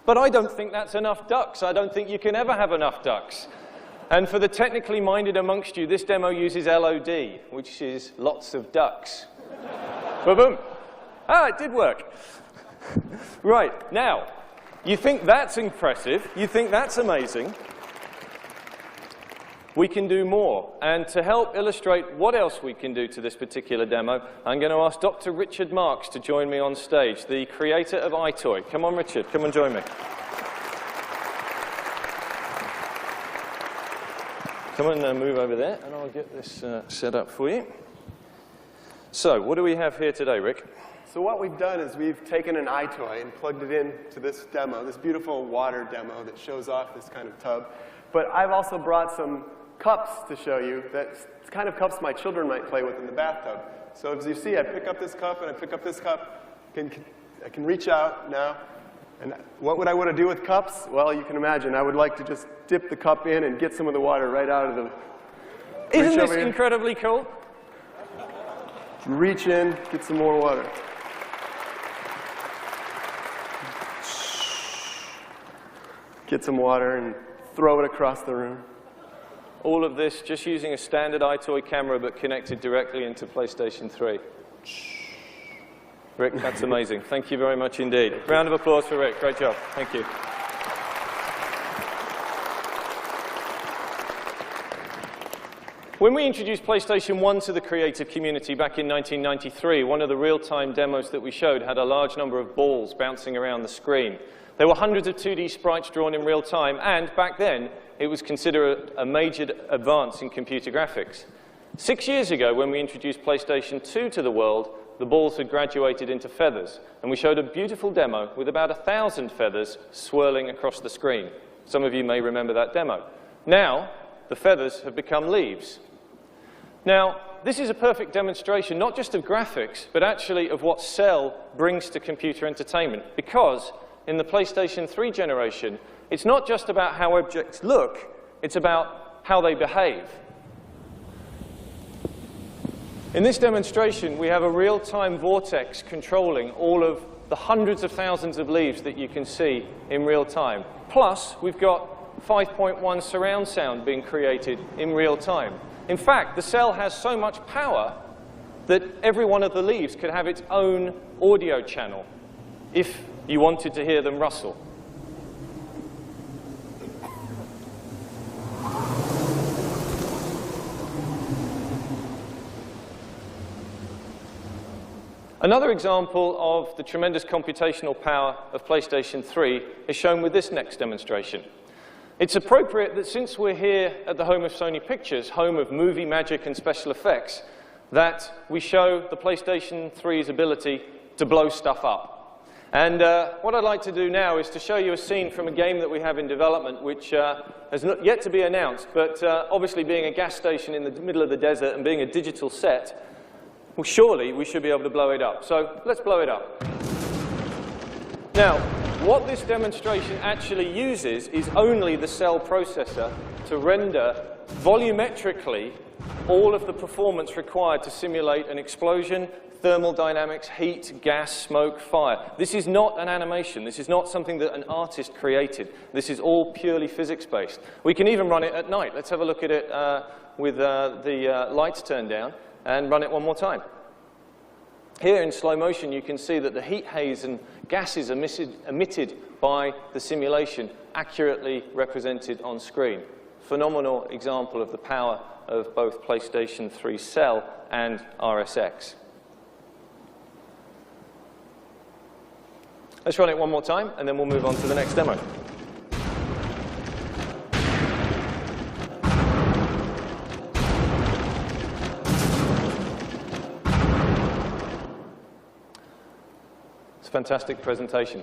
But I don't think that's enough ducks. I don't think you can ever have enough ducks. And for the technically minded amongst you, this demo uses LOD, which is lots of ducks. Ba-boom. Ah, it did work. Right, now, you think that's impressive, you think that's amazing. We can do more. And to help illustrate what else we can do to this particular demo, I'm going to ask Dr. Richard Marks to join me on stage, the creator of iToy. Come on, Richard, come and join me. Come and move over there, and I'll get this set up for you. So, what do we have here today, Rick? So what we've done is we've taken an iToy and plugged it into this demo, this beautiful water demo that shows off this kind of tub. But I've also brought some cups to show you that kind of cups my children might play with in the bathtub. So as you see, I pick up this cup and I pick up this cup. I can reach out now. And what would I want to do with cups? Well, you can imagine. I would like to just dip the cup in and get some of the water right out of the... Isn't this incredibly cool? Reach in, get some more water. Get some water and throw it across the room. All of this just using a standard iToy camera but connected directly into PlayStation 3. Rick, that's amazing. Thank you very much indeed. Round of applause for Rick. Great job. Thank you. When we introduced PlayStation 1 to the creative community back in 1993, one of the real-time demos that we showed had a large number of balls bouncing around the screen. There were hundreds of 2D sprites drawn in real time, and back then, it was considered a major advance in computer graphics. 6 years ago, when we introduced PlayStation 2 to the world, the balls had graduated into feathers, and we showed a beautiful demo with about 1,000 feathers swirling across the screen. Some of you may remember that demo. Now, the feathers have become leaves. Now, this is a perfect demonstration, not just of graphics, but actually of what Cell brings to computer entertainment, because in the PlayStation 3 generation, it's not just about how objects look, it's about how they behave. In this demonstration, we have a real-time vortex controlling all of the hundreds of thousands of leaves that you can see in real time. Plus, we've got 5.1 surround sound being created in real time. In fact, the Cell has so much power that every one of the leaves could have its own audio channel if you wanted to hear them rustle. Another example of the tremendous computational power of PlayStation 3 is shown with this next demonstration. It's appropriate that since we're here at the home of Sony Pictures, home of movie magic and special effects, that we show the PlayStation 3's ability to blow stuff up. And what I'd like to do now is to show you a scene from a game that we have in development, which has not yet to be announced, but obviously being a gas station in the middle of the desert and being a digital set, well, surely we should be able to blow it up. So let's blow it up. Now, what this demonstration actually uses is only the cell processor to render volumetrically all of the performance required to simulate an explosion, thermal dynamics, heat, gas, smoke, fire. This is not an animation. This is not something that an artist created. This is all purely physics-based. We can even run it at night. Let's have a look at it with the lights turned down and run it one more time. Here in slow motion, you can see that the heat haze and gases emitted by the simulation accurately represented on screen. Phenomenal example of the power of both PlayStation 3 Cell and RSX. Let's run it one more time, and then we'll move on to the next demo. It's a fantastic presentation.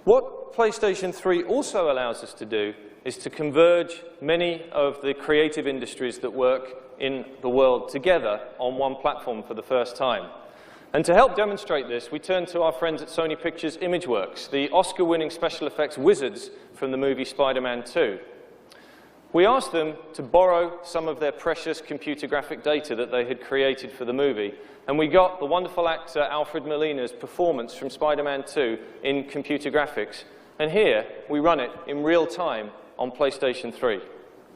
What PlayStation 3 also allows us to do is to converge many of the creative industries that work in the world together on one platform for the first time. And to help demonstrate this, we turn to our friends at Sony Pictures Imageworks, the Oscar-winning special effects wizards from the movie Spider-Man 2. We asked them to borrow some of their precious computer graphic data that they had created for the movie, and we got the wonderful actor Alfred Molina's performance from Spider-Man 2 in computer graphics. And here, we run it in real time on PlayStation 3.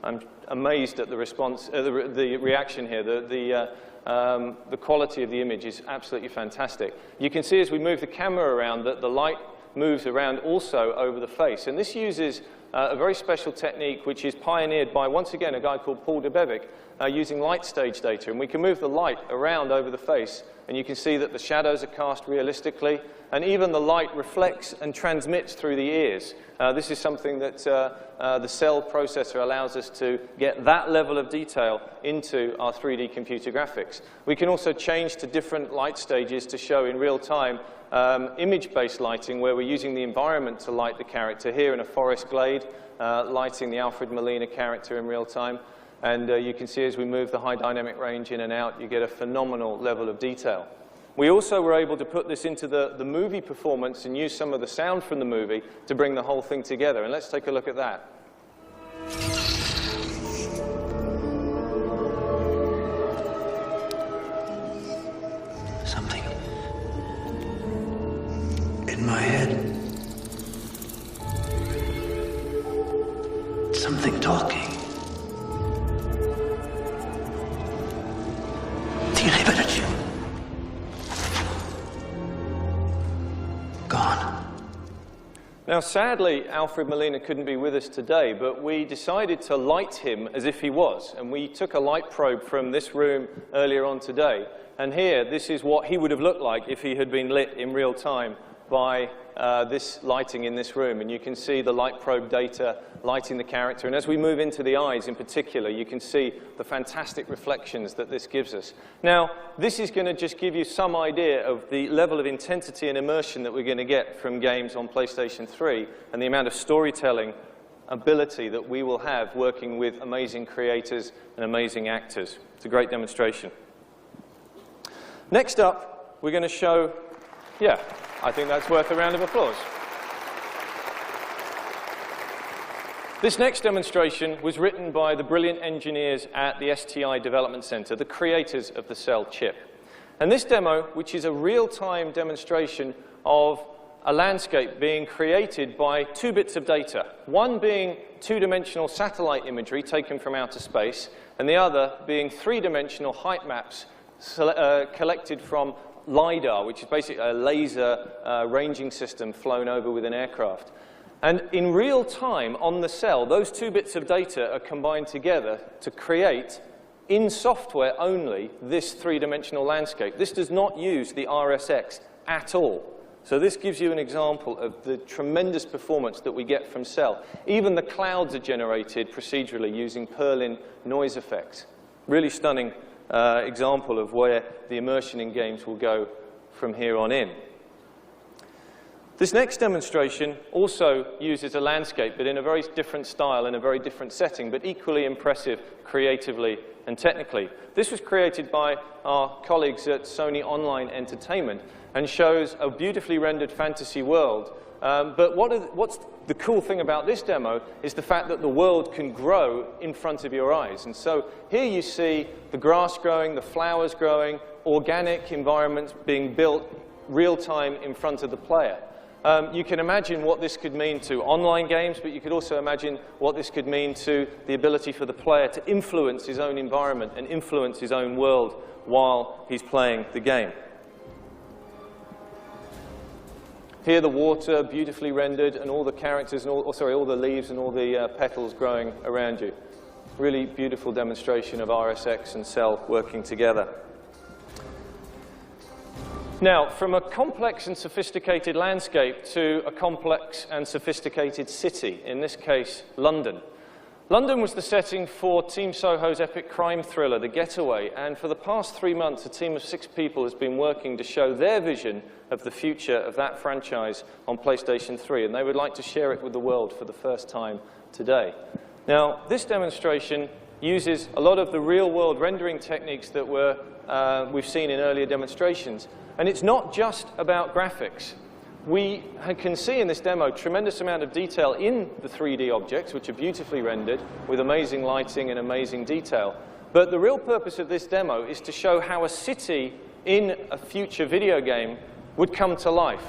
I'm amazed at the response, the reaction here. The quality of the image is absolutely fantastic. You can see as we move the camera around that the light moves around also over the face. And this uses a very special technique which is pioneered by, once again, a guy called Paul Debevic, using light stage data. And we can move the light around over the face, and you can see that the shadows are cast realistically, and even the light reflects and transmits through the ears. This is something that the cell processor allows us to get that level of detail into our 3D computer graphics. We can also change to different light stages to show in real time image-based lighting, where we're using the environment to light the character. Here in a forest glade, lighting the Alfred Molina character in real time. And you can see as we move the high dynamic range in and out, you get a phenomenal level of detail. We also were able to put this into the movie performance and use some of the sound from the movie to bring the whole thing together. And let's take a look at that. Something in my head. Something talking. Now, sadly, Alfred Molina couldn't be with us today, but we decided to light him as if he was. And we took a light probe from this room earlier on today. And here, this is what he would have looked like if he had been lit in real time by this lighting in this room. And you can see the light probe data lighting the character. And as we move into the eyes in particular, you can see the fantastic reflections that this gives us. Now, this is going to just give you some idea of the level of intensity and immersion that we're going to get from games on PlayStation 3 and the amount of storytelling ability that we will have working with amazing creators and amazing actors. It's a great demonstration. Next up, we're going to show, yeah, I think that's worth a round of applause. This next demonstration was written by the brilliant engineers at the STI Development Center, the creators of the Cell chip. And this demo, which is a real-time demonstration of a landscape being created by 2 bits of data, one being 2-dimensional satellite imagery taken from outer space, and the other being 3-dimensional height maps collected from LiDAR, which is basically a laser ranging system flown over with an aircraft. And in real time on the cell, those 2 bits of data are combined together to create, in software only, this 3-dimensional landscape. This does not use the RSX at all. So this gives you an example of the tremendous performance that we get from Cell. Even the clouds are generated procedurally using Perlin noise effects. Really stunning example of where the immersion in games will go from here on in. This next demonstration also uses a landscape, but in a very different style, in a very different setting, but equally impressive creatively and technically. This was created by our colleagues at Sony Online Entertainment and shows a beautifully rendered fantasy world. But what's the cool thing about this demo is the fact that the world can grow in front of your eyes. And so here you see the grass growing, the flowers growing, organic environments being built real-time in front of the player. You can imagine what this could mean to online games, but you could also imagine what this could mean to the ability for the player to influence his own environment and influence his own world while he's playing the game. Here the water beautifully rendered and all the characters, and all the leaves and all the petals growing around you. Really beautiful demonstration of RSX and Cell working together. Now, from a complex and sophisticated landscape to a complex and sophisticated city, in this case, London. London was the setting for Team Soho's epic crime thriller, The Getaway, and for the past 3 months, a team of 6 people has been working to show their vision of the future of that franchise on PlayStation 3, and they would like to share it with the world for the first time today. Now, this demonstration uses a lot of the real-world rendering techniques that we've seen in earlier demonstrations. And it's not just about graphics. We can see in this demo a tremendous amount of detail in the 3D objects, which are beautifully rendered with amazing lighting and amazing detail. But the real purpose of this demo is to show how a city in a future video game would come to life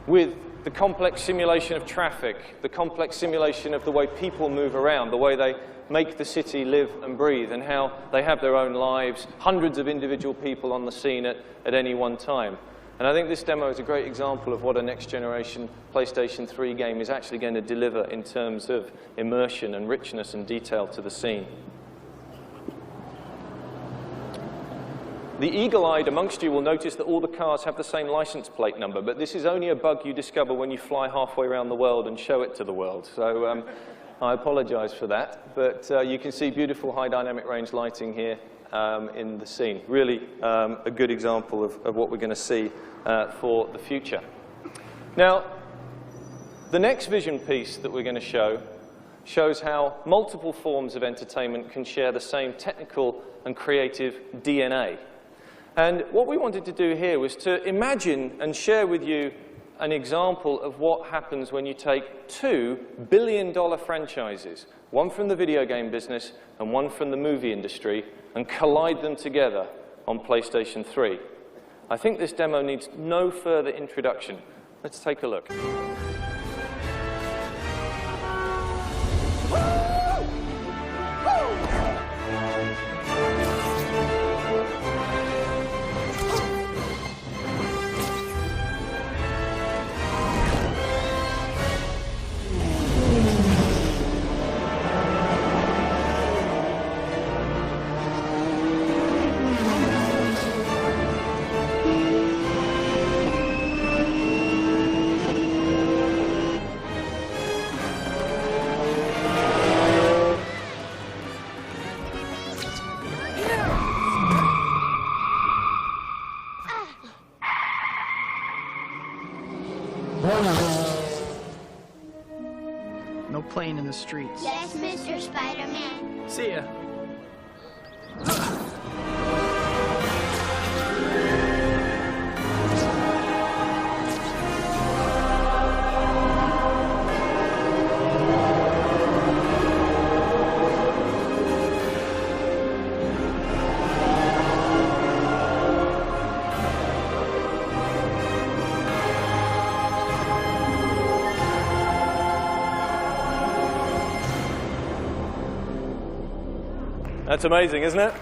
with the complex simulation of traffic, the complex simulation of the way people move around, the way they make the city live and breathe, and how they have their own lives, hundreds of individual people on the scene at any one time. And I think this demo is a great example of what a next-generation PlayStation 3 game is actually going to deliver in terms of immersion and richness and detail to the scene. The eagle-eyed amongst you will notice that all the cars have the same license plate number, but this is only a bug you discover when you fly halfway around the world and show it to the world. So I apologize for that, but you can see beautiful high dynamic range lighting here in the scene. Really a good example of what we're going to see for the future. Now, the next vision piece that we're going to show shows how multiple forms of entertainment can share the same technical and creative DNA. And what we wanted to do here was to imagine and share with you an example of what happens when you take 2 billion-dollar franchises, one from the video game business and one from the movie industry, and collide them together on PlayStation 3. I think this demo needs no further introduction. Let's take a look. No playing in the streets. Yes, Mr. Spider-Man. See ya. That's amazing, isn't it?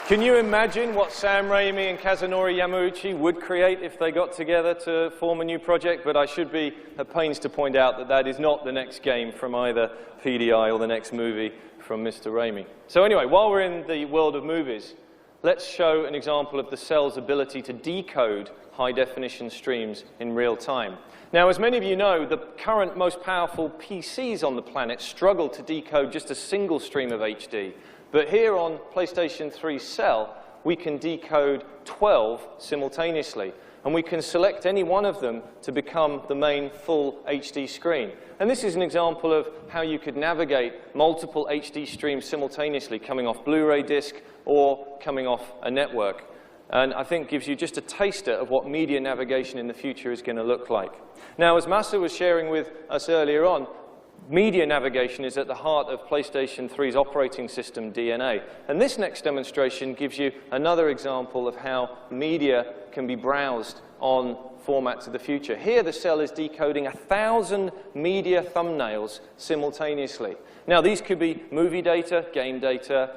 Can you imagine what Sam Raimi and Kazunori Yamauchi would create if they got together to form a new project? But I should be at pains to point out that that is not the next game from either PDI or the next movie from Mr. Raimi. So anyway, while we're in the world of movies, let's show an example of the cell's ability to decode high-definition streams in real time. Now, as many of you know, the current most powerful PCs on the planet struggle to decode just a single stream of HD. But here on PlayStation 3 Cell, we can decode 12 simultaneously. and we can select any one of them to become the main full HD screen. And this is an example of how you could navigate multiple HD streams simultaneously, coming off Blu-ray disc or coming off a network. And I think gives you just a taster of what media navigation in the future is going to look like. Now, as Masa was sharing with us earlier on, media navigation is at the heart of PlayStation 3's operating system DNA. And this next demonstration gives you another example of how media can be browsed on formats of the future. Here, the cell is decoding 1,000 media thumbnails simultaneously. Now, these could be movie data, game data,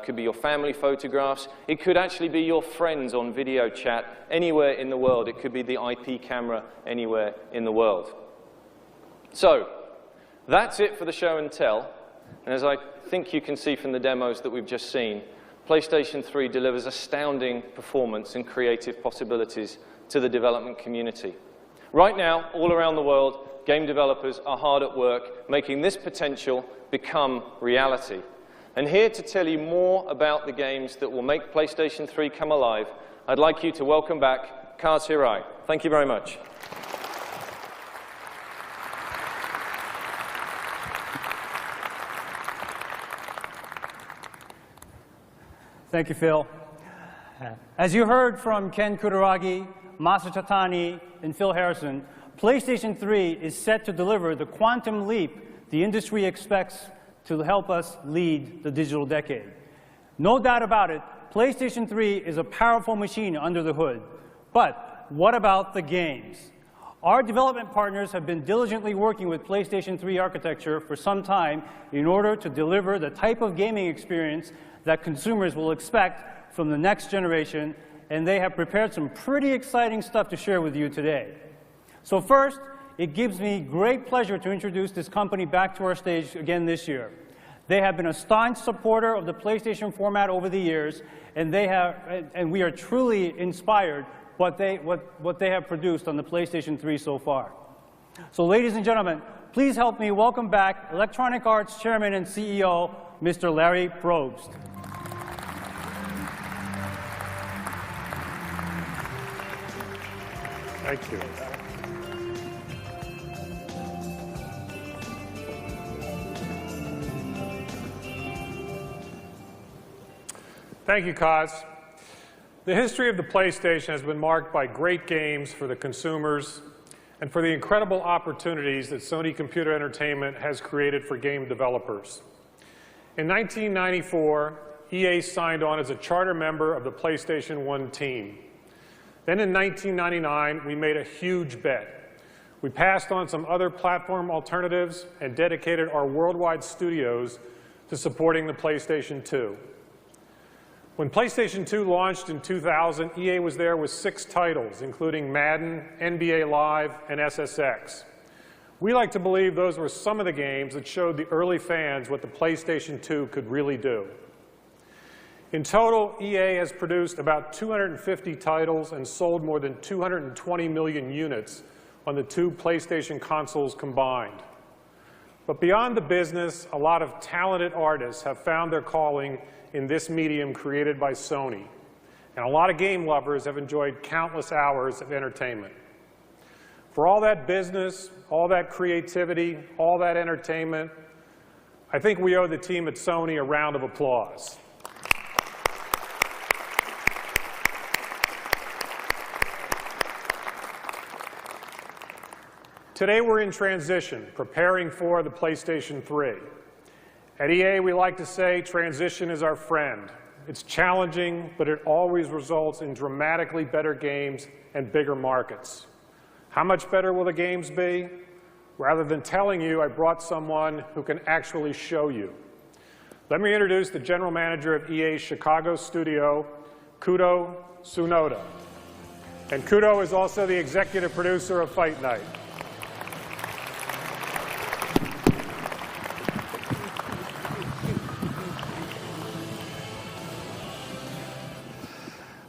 could be your family photographs. It could actually be your friends on video chat anywhere in the world. It could be the IP camera anywhere in the world. So, that's it for the show and tell. And as I think you can see from the demos that we've just seen, PlayStation 3 delivers astounding performance and creative possibilities to the development community. Right now, all around the world, game developers are hard at work making this potential become reality. And here to tell you more about the games that will make PlayStation 3 come alive, I'd like you to welcome back Kaz Hirai. Thank you very much. Thank you, Phil. As you heard from Ken Kutaragi, Masa Chatani, and Phil Harrison, PlayStation 3 is set to deliver the quantum leap the industry expects to help us lead the digital decade. No doubt about it, PlayStation 3 is a powerful machine under the hood. But what about the games? Our development partners have been diligently working with PlayStation 3 architecture for some time in order to deliver the type of gaming experience that consumers will expect from the next generation, and they have prepared some pretty exciting stuff to share with you today. So first, it gives me great pleasure to introduce this company back to our stage again this year. They have been a staunch supporter of the PlayStation format over the years, and we are truly inspired what they have produced on the PlayStation 3 so far. So ladies and gentlemen, please help me welcome back Electronic Arts Chairman and CEO, Mr. Larry Probst. Thank you. Thank you, Kaz. The history of the PlayStation has been marked by great games for the consumers and for the incredible opportunities that Sony Computer Entertainment has created for game developers. In 1994, EA signed on as a charter member of the PlayStation 1 team. Then in 1999, we made a huge bet. We passed on some other platform alternatives and dedicated our worldwide studios to supporting the PlayStation 2. When PlayStation 2 launched in 2000, EA was there with 6 titles, including Madden, NBA Live, and SSX. We like to believe those were some of the games that showed the early fans what the PlayStation 2 could really do. In total, EA has produced about 250 titles and sold more than 220 million units on the 2 PlayStation consoles combined. But beyond the business, a lot of talented artists have found their calling in this medium created by Sony. And a lot of game lovers have enjoyed countless hours of entertainment. For all that business, all that creativity, all that entertainment, I think we owe the team at Sony a round of applause. Today we're in transition, preparing for the PlayStation 3. At EA, we like to say transition is our friend. It's challenging, but it always results in dramatically better games and bigger markets. How much better will the games be? Rather than telling you, I brought someone who can actually show you. Let me introduce the general manager of EA's Chicago studio, Kudo Tsunoda. And Kudo is also the executive producer of Fight Night.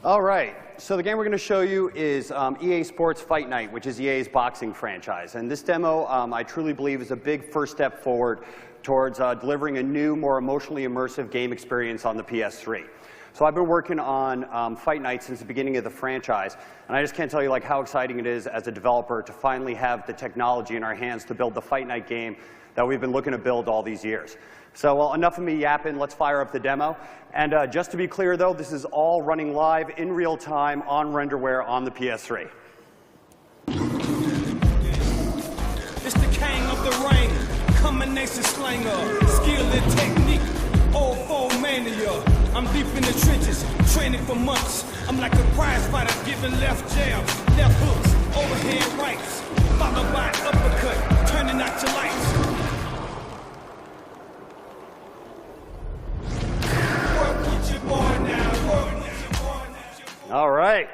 All right, so the game we're going to show you is EA Sports Fight Night, which is EA's boxing franchise. And this demo, I truly believe, is a big first step forward towards delivering a new, more emotionally immersive game experience on the PS3. So I've been working on Fight Night since the beginning of the franchise, and I just can't tell you like how exciting it is as a developer to finally have the technology in our hands to build the Fight Night game that we've been looking to build all these years. So well, enough of me yapping, let's fire up the demo. And just to be clear though, this is all running live in real time on renderware on the PS3. It's the king of the ring, combination slanger, skill and technique, old foe mania. I'm deep in the trenches, training for months. I'm like a prize fighter, giving left jabs, left hooks, overhead rights, followed by uppercut, turning out your lights. Work with your boy now, work with your boy now. All right.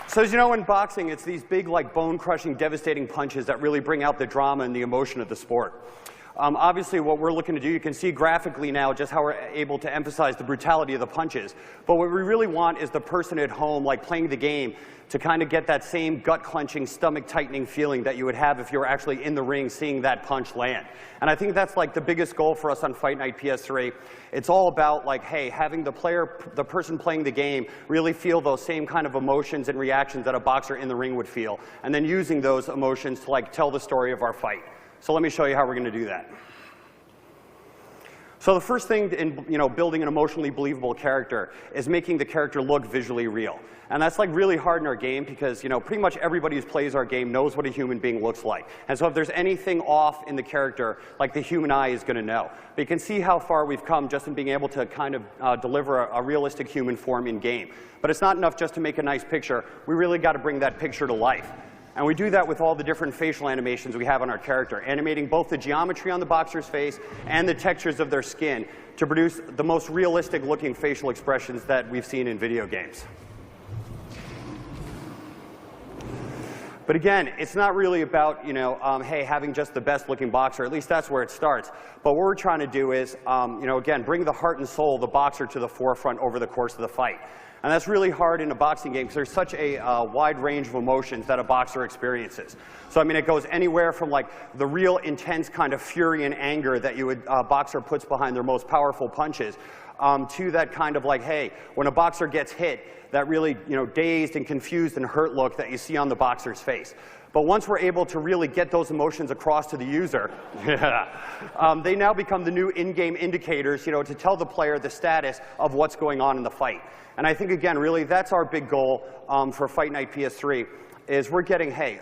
So as you know, in boxing, it's these big, like, bone-crushing, devastating punches that really bring out the drama and the emotion of the sport. Obviously, what we're looking to do, you can see graphically now just how we're able to emphasize the brutality of the punches. But what we really want is the person at home, like playing the game, to kind of get that same gut-clenching, stomach-tightening feeling that you would have if you were actually in the ring seeing that punch land. And I think that's like the biggest goal for us on Fight Night PS3. It's all about like, hey, having the person playing the game really feel those same kind of emotions and reactions that a boxer in the ring would feel, and then using those emotions to like tell the story of our fight. So let me show you how we're going to do that. So the first thing in building an emotionally believable character is making the character look visually real. And that's like really hard in our game because pretty much everybody who plays our game knows what a human being looks like. And so if there's anything off in the character, like the human eye is going to know. But you can see how far we've come just in being able to kind of deliver a realistic human form in game. But it's not enough just to make a nice picture. We really got to bring that picture to life. And we do that with all the different facial animations we have on our character, animating both the geometry on the boxer's face and the textures of their skin to produce the most realistic looking facial expressions that we've seen in video games. But again, it's not really about, hey, having just the best looking boxer. At least that's where it starts. But what we're trying to do is, again, bring the heart and soul of the boxer to the forefront over the course of the fight. And that's really hard in a boxing game because there's such a wide range of emotions that a boxer experiences. So I mean, it goes anywhere from like the real intense kind of fury and anger that a boxer puts behind their most powerful punches, to that kind of like, hey, when a boxer gets hit, that really dazed and confused and hurt look that you see on the boxer's face. But once we're able to really get those emotions across to the user, they now become the new in-game indicators, to tell the player the status of what's going on in the fight. And I think, again, really, that's our big goal for Fight Night PS3, is we're getting, hey,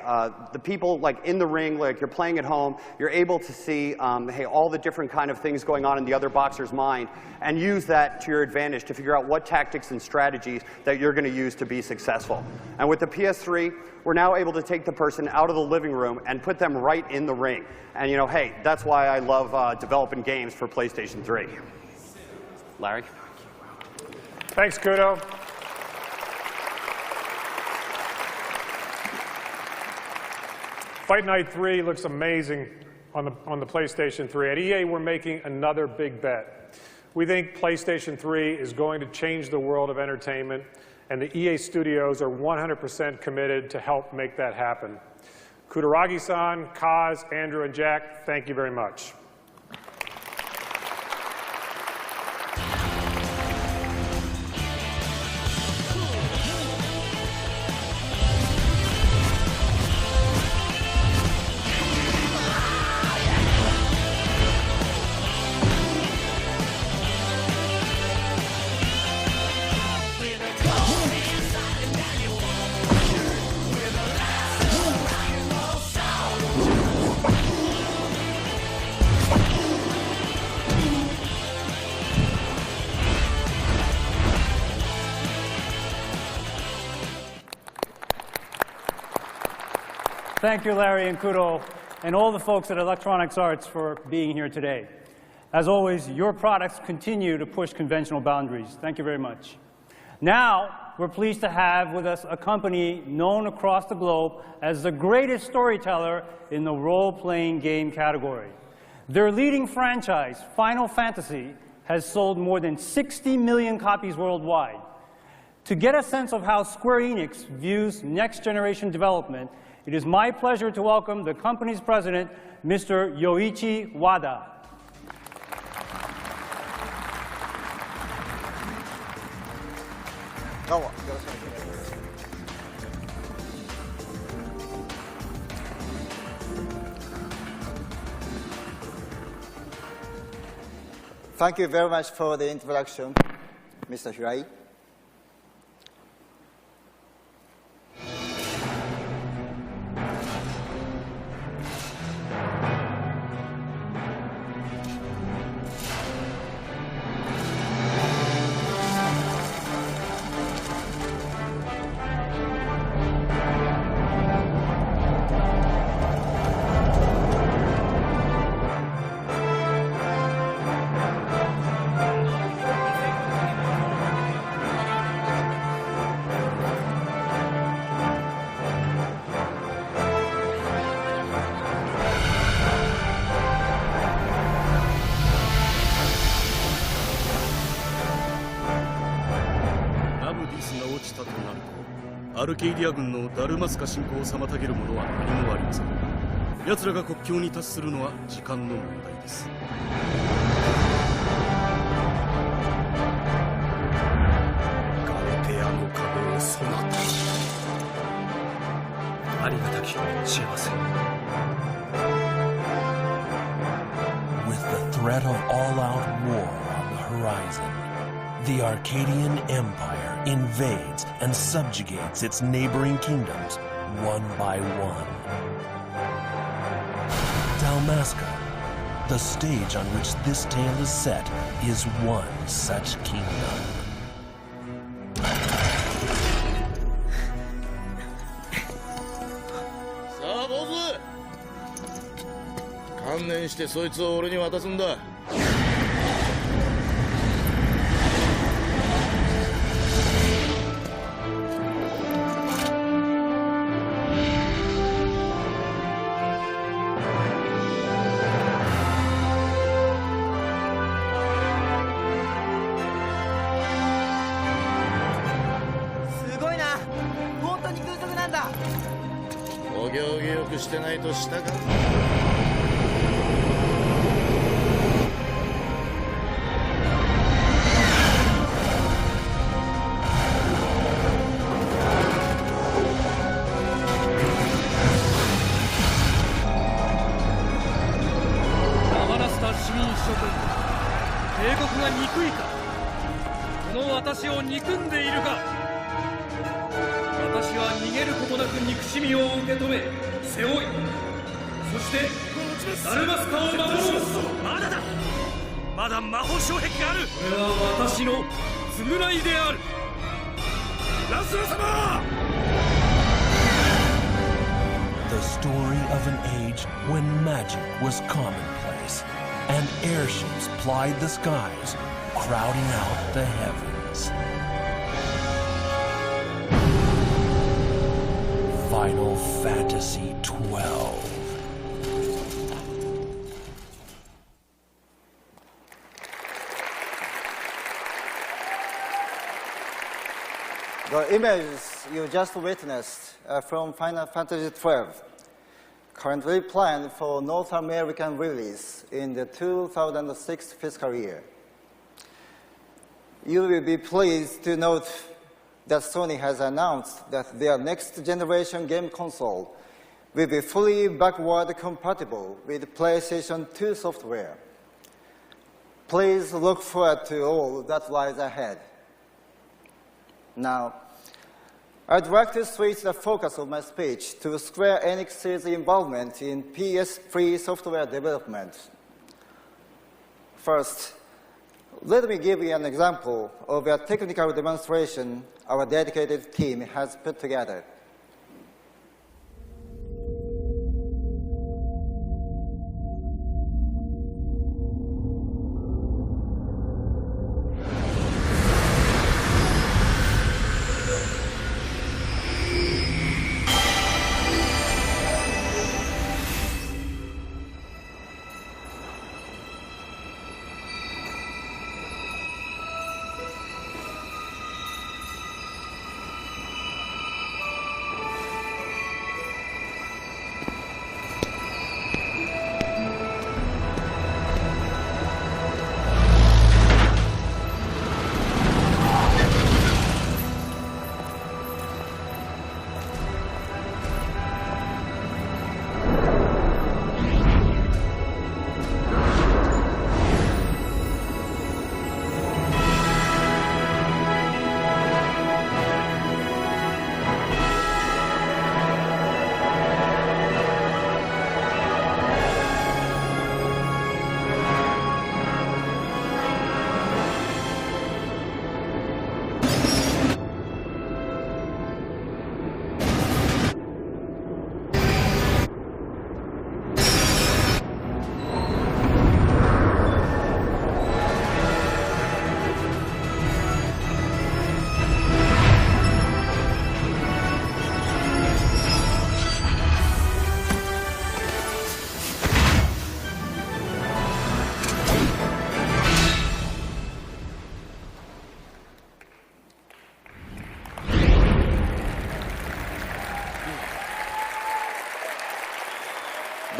the people like in the ring, like you're playing at home, you're able to see, hey, all the different kind of things going on in the other boxer's mind, and use that to your advantage to figure out what tactics and strategies that you're going to use to be successful. And with the PS3, we're now able to take the person out of the living room and put them right in the ring. And hey, that's why I love developing games for PlayStation 3. Larry? Thanks, Kudo. Fight Night 3 looks amazing on the PlayStation 3. At EA, we're making another big bet. We think PlayStation 3 is going to change the world of entertainment, and the EA studios are 100% committed to help make that happen. Kutaragi-san, Kaz, Andrew, and Jack, thank you very much. Thank you, Larry and Kudo, and all the folks at Electronics Arts for being here today. As always, your products continue to push conventional boundaries. Thank you very much. Now, we're pleased to have with us a company known across the globe as the greatest storyteller in the role-playing game category. Their leading franchise, Final Fantasy, has sold more than 60 million copies worldwide. To get a sense of how Square Enix views next-generation development, it is my pleasure to welcome the company's president, Mr. Yoichi Wada. どうもよろしくお願いします。Thank you very much for the introduction, Mr. Hirai.ディスが落ちたとなると、アルケイディア軍のダルマスカ侵攻を妨げるものは何もありません。奴らが国境に達するのは時間の問題です。ガルテアの壁をそなた。ありがたき幸せ。With the threat of all-out war on the horizon, the Arcadian Empire invades and subjugates its neighboring kingdoms one by one. Dalmasca, the stage on which this tale is set, is one such kingdom. さあ坊主、観念してそいつを俺に渡すんだ。お行儀よくしてないとしたかん。ラマラスタ市民諸君、帝国が憎いか、この私を憎んでいるか。私は逃げることなく憎しみを受け止め背負い、そしてダルマスカを守ろう。まだだ、まだ魔法障壁がある。これは私の償いである。ラスラ様。 The story of an age when magic was commonplace and airships plied the skies, crowding out the heavens. Final Fantasy 12. The images you just witnessed are from Final Fantasy 12, currently planned for North American release in the 2006 fiscal year. You will be pleased to note that Sony has announced that their next-generation game console will be fully backward compatible with PlayStation 2 software. Please look forward to all that lies ahead. Now, I'd like to switch the focus of my speech to Square Enix's involvement in PS3 software development. First, let me give you an example of a technical demonstration our dedicated team has put together.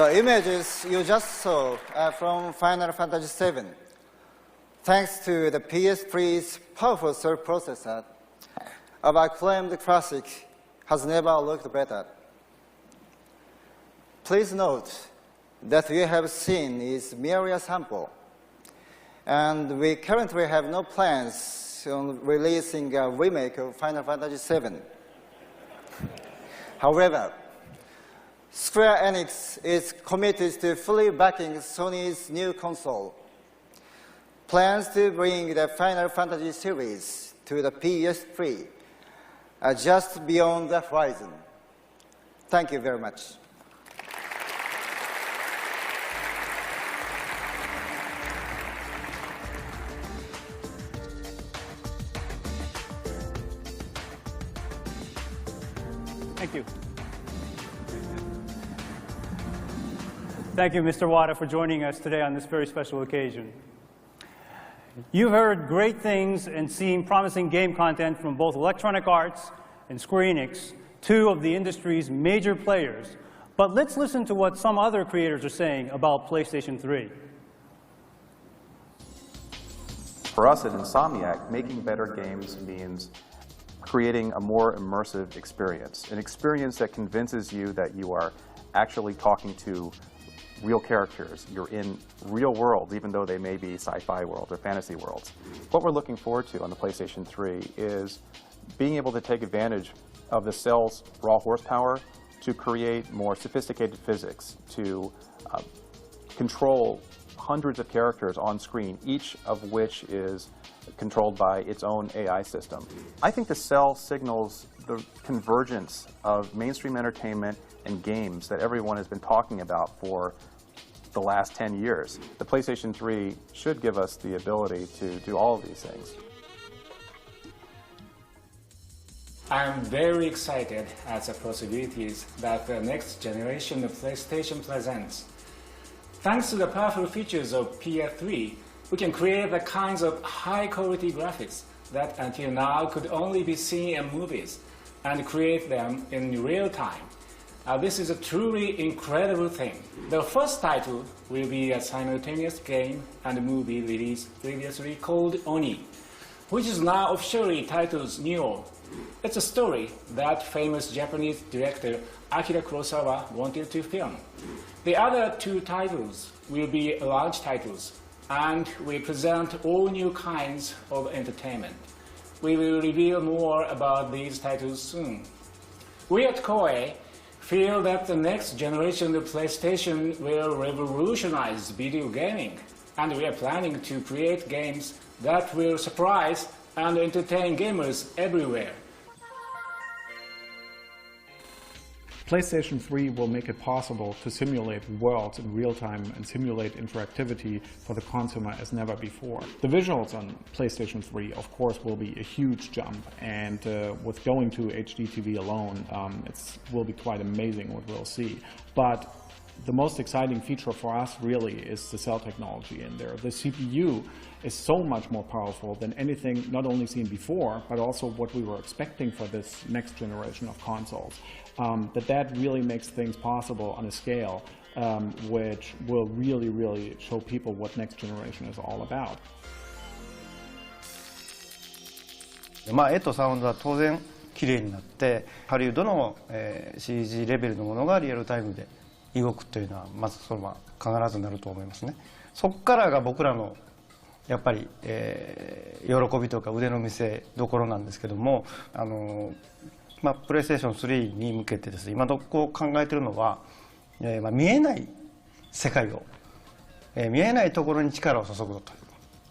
The images you just saw are from Final Fantasy VII. Thanks to the PS3's powerful surf processor, our acclaimed classic has never looked better. Please note that we have seen is merely a sample, and we currently have no plans on releasing a remake of Final Fantasy VII. However, Square Enix is committed to fully backing Sony's new console. Plans to bring the Final Fantasy series to the PS3 are just beyond the horizon. Thank you very much. Thank you. Thank you, Mr. Wada, for joining us today on this very special occasion. You've heard great things and seen promising game content from both Electronic Arts and Square Enix, two of the industry's major players. But let's listen to what some other creators are saying about PlayStation 3. For us at Insomniac, making better games means creating a more immersive experience, an experience that convinces you that you are actually talking to real characters. You're in real worlds, even though they may be sci-fi worlds or fantasy worlds. What we're looking forward to on the PlayStation 3 is being able to take advantage of the cell's raw horsepower to create more sophisticated physics, to control hundreds of characters on screen, each of which is controlled by its own AI system. I think the cell signals the convergence of mainstream entertainment and games that everyone has been talking about for the last 10 years. The PlayStation 3 should give us the ability to do all of these things. I'm very excited at the possibilities that the next generation of PlayStation presents. Thanks to the powerful features of PS3, we can create the kinds of high-quality graphics that until now could only be seen in movies, and create them in real time. This is a truly incredible thing. The first title will be a simultaneous game and movie released previously called Oni, which is now officially titled Neo. It's a story that famous Japanese director Akira Kurosawa wanted to film. The other two titles will be large titles, and will present all new kinds of entertainment. We will reveal more about these titles soon. We at Koei feel that the next generation of PlayStation will revolutionize video gaming, and we are planning to create games that will surprise and entertain gamers everywhere. PlayStation 3 will make it possible to simulate worlds in real time and simulate interactivity for the consumer as never before. The visuals on PlayStation 3, of course, will be a huge jump, and with going to HD TV alone, it will be quite amazing what we'll see. But the most exciting feature for us really is the cell technology in there. The CPU is so much more powerful than anything not only seen before, but also what we were expecting for this next generation of consoles. That really makes things possible on a scale which will really, really show people what next generation is all about. 絵とサウンドは当然綺麗になって、ハリウッドのCG レベルのものがリアルタイムで動くというのはまずそれは必ずなると思いますね。そこからが僕らのやっぱり、喜びとか腕の見せ所なんですけども、プレイステーション3に向けてですね、今どこ考えているのは、見えない世界を、見えないところに力を注ぐとい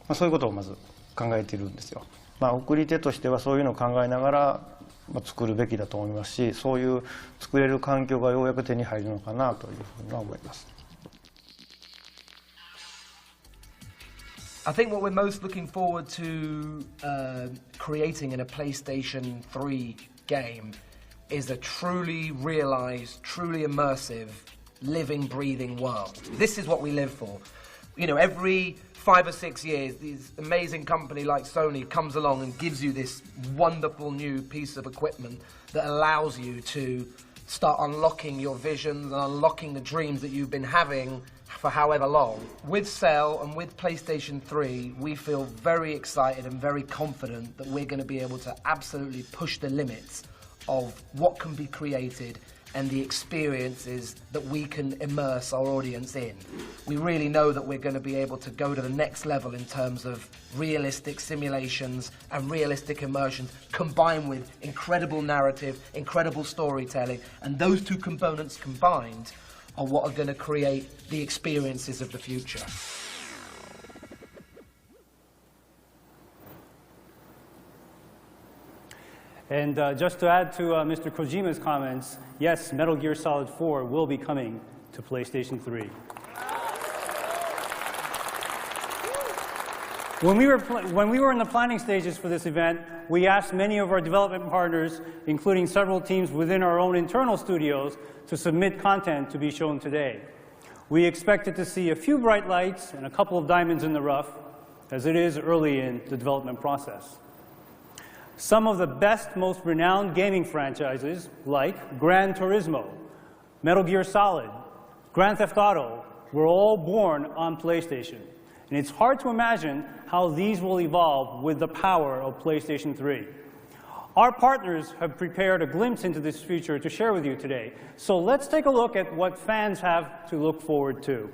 う、そういうことをまず考えているんですよ。送り手としてはそういうのを考えながら、作るべきだと思いますし、そういう作れる環境がようやく手に入るのかなというふうには思います。I think what we're most looking forward to creating in a PlayStation 3 game is a truly realized, truly immersive, living, breathing world. This is what we live for. You know, every 5 or 6 years, this amazing company like Sony comes along and gives you this wonderful new piece of equipment that allows you to start unlocking your visions and unlocking the dreams that you've been having for however long. With Cell and with PlayStation 3, we feel very excited and very confident that we're going to be able to absolutely push the limits of what can be created and the experiences that we can immerse our audience in. We really know that we're going to be able to go to the next level in terms of realistic simulations and realistic immersions combined with incredible narrative, incredible storytelling, and those two components combined are what are going to create the experiences of the future. And just to add to Mr. Kojima's comments, yes, Metal Gear Solid 4 will be coming to PlayStation 3. When we were in the planning stages for this event, we asked many of our development partners, including several teams within our own internal studios, to submit content to be shown today. We expected to see a few bright lights and a couple of diamonds in the rough, as it is early in the development process. Some of the best, most renowned gaming franchises, like Gran Turismo, Metal Gear Solid, Grand Theft Auto, were all born on PlayStation. And it's hard to imagine how these will evolve with the power of PlayStation 3. Our partners have prepared a glimpse into this future to share with you today. So let's take a look at what fans have to look forward to.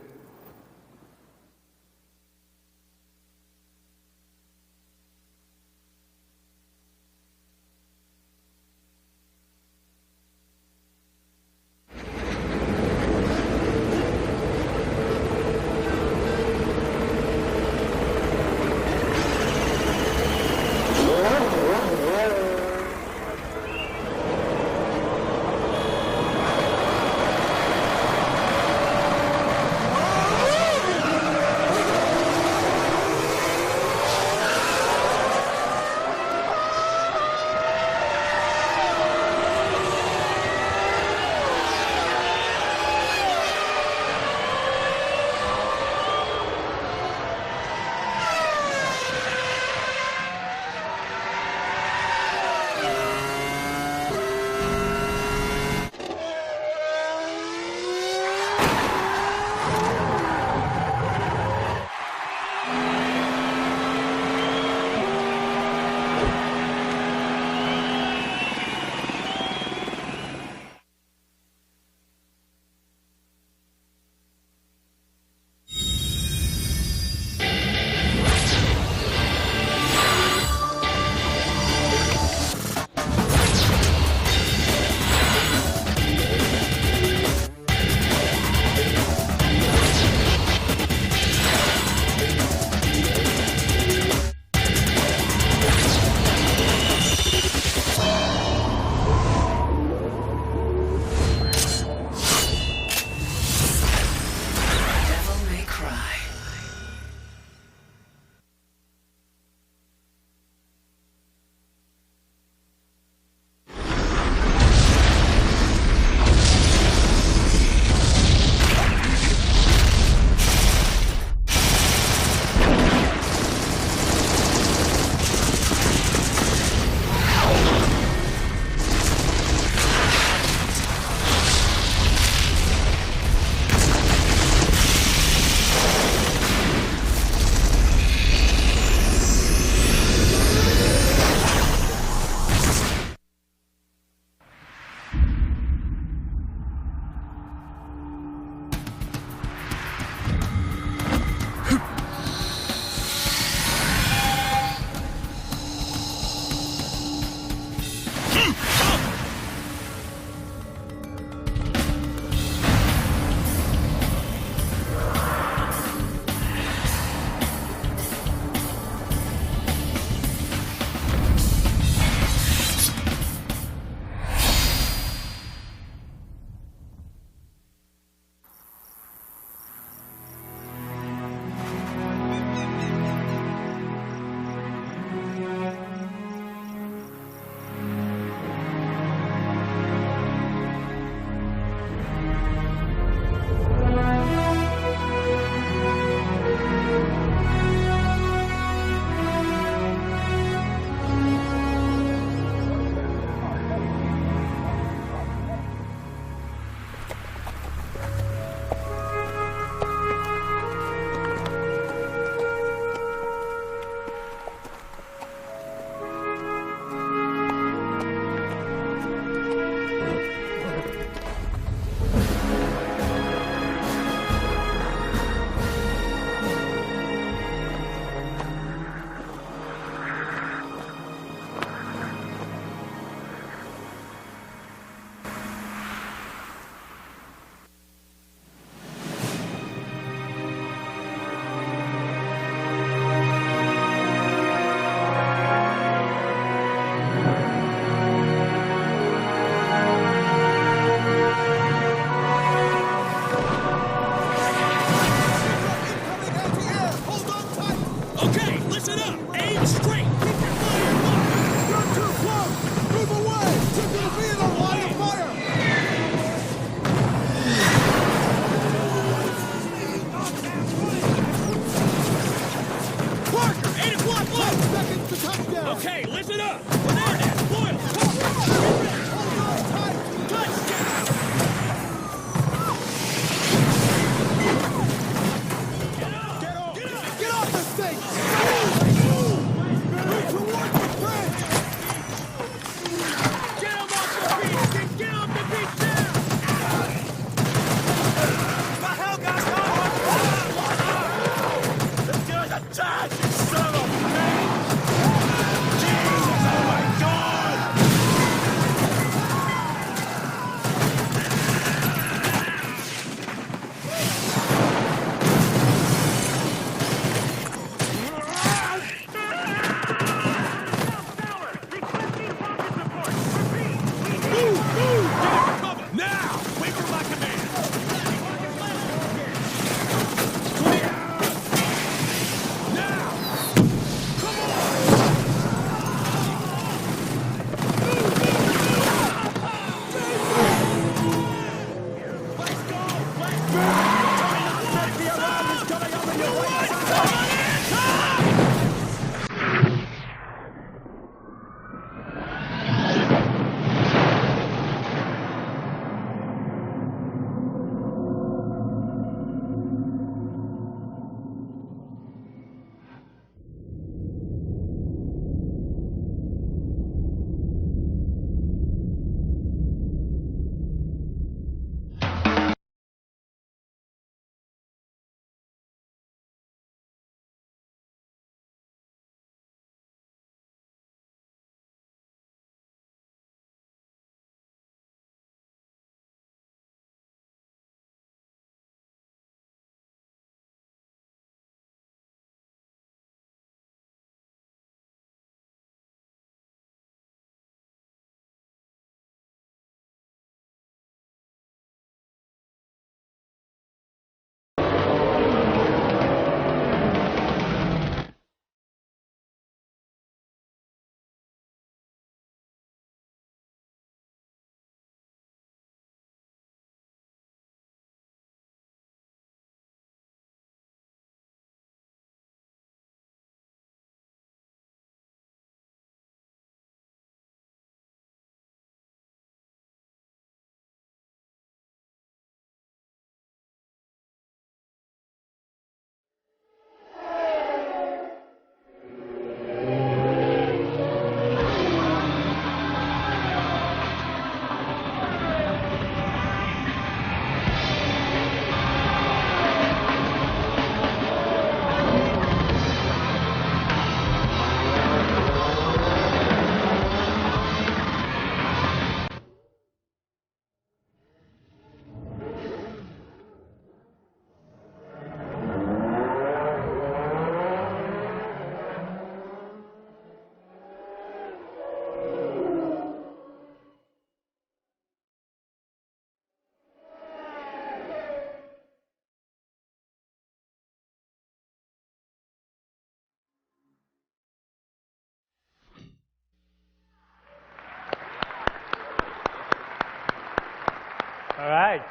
All right.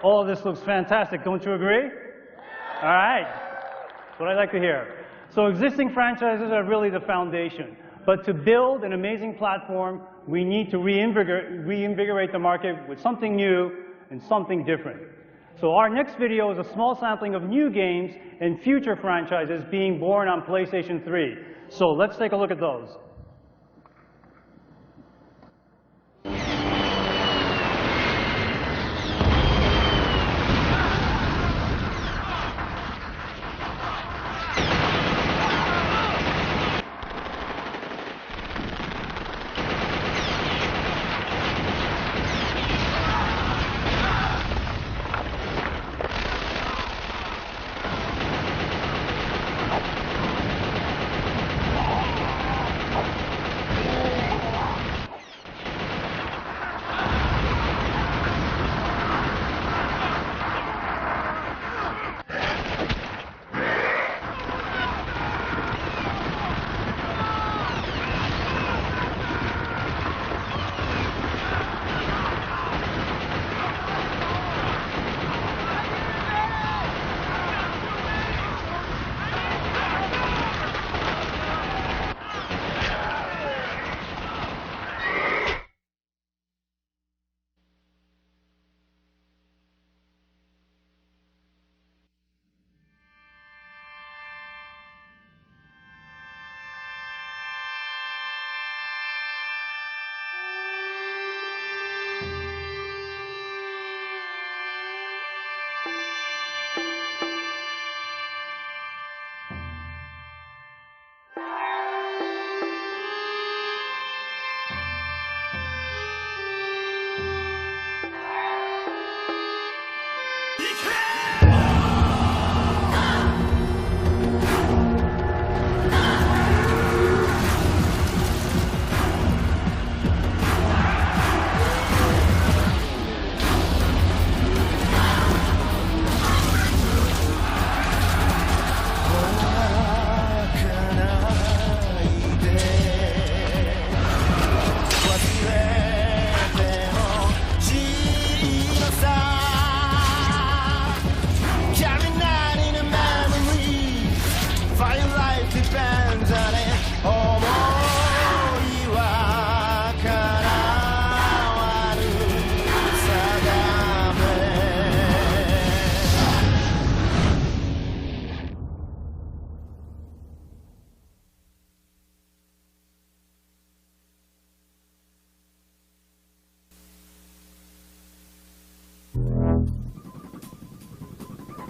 All of this looks fantastic. Don't you agree? All right. That's what I like to hear. So existing franchises are really the foundation. But to build an amazing platform, we need to reinvigorate the market with something new and something different. So our next video is a small sampling of new games and future franchises being born on PlayStation 3. So let's take a look at those.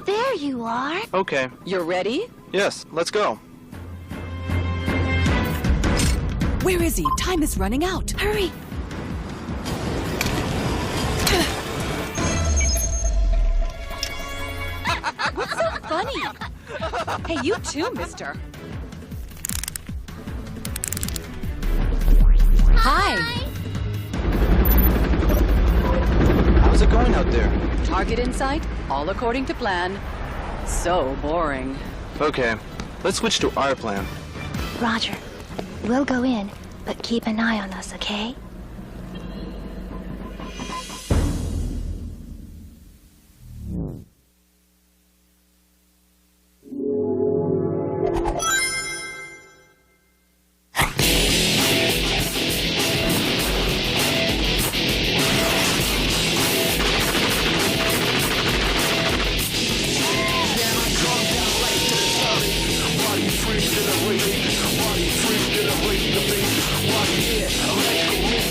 There you are. Okay. You're ready? Yes, let's go. Where is he? Time is running out. Hurry. What's so funny? Hey, you too, mister. Hi. How's it going out there? Target in sight, all according to plan. So boring. Okay, let's switch to our plan. Roger. We'll go in, but keep an eye on us, okay? Freak to the wake, body freak to the wake, the bass, body, yeah, electrical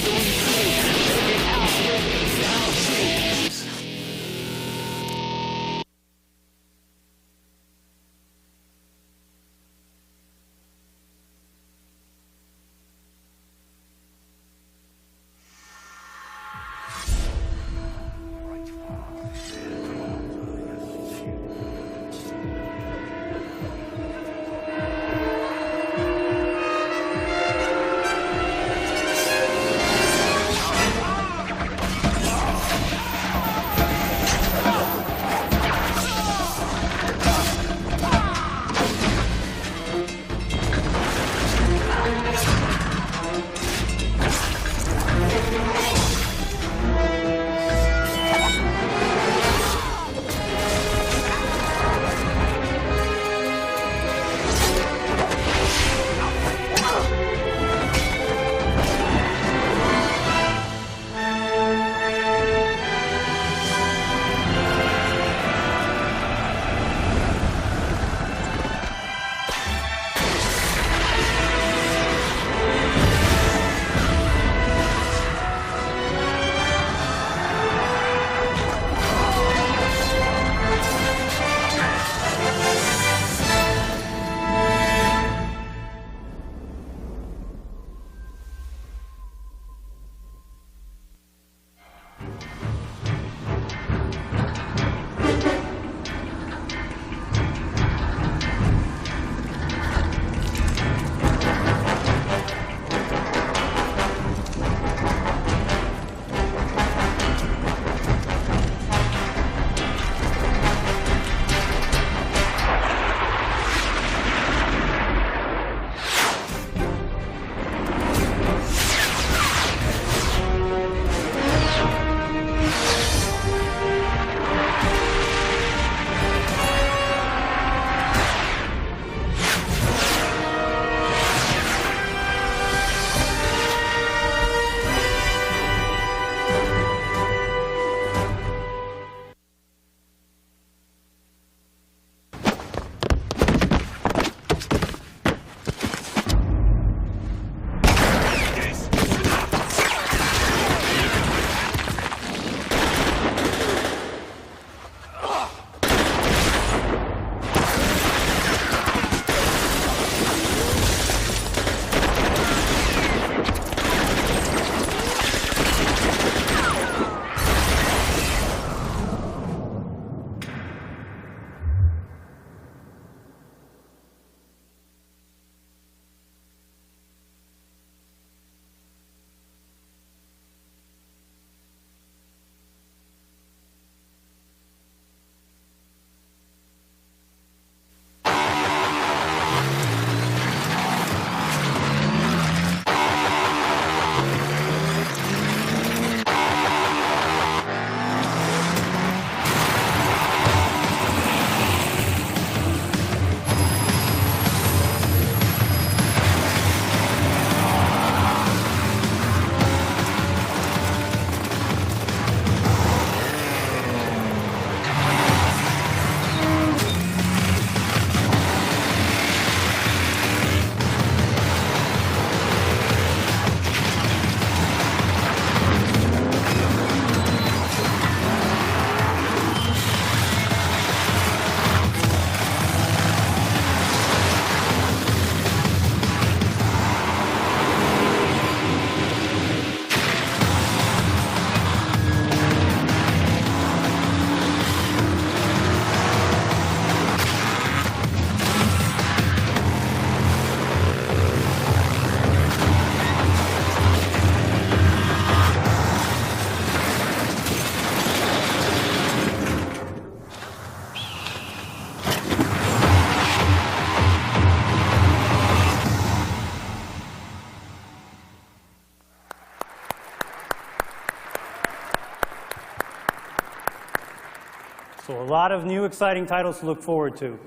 lot of new exciting titles to look forward to.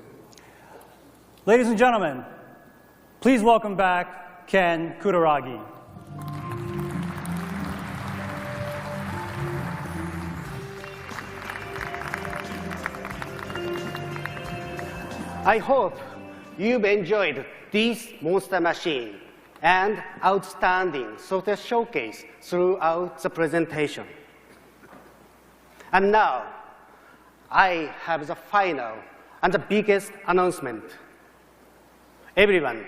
Ladies and gentlemen, please welcome back Ken Kutaragi. I hope you've enjoyed this Monster Machine and outstanding software showcase throughout the presentation. And now, I have the final and the biggest announcement. Everyone,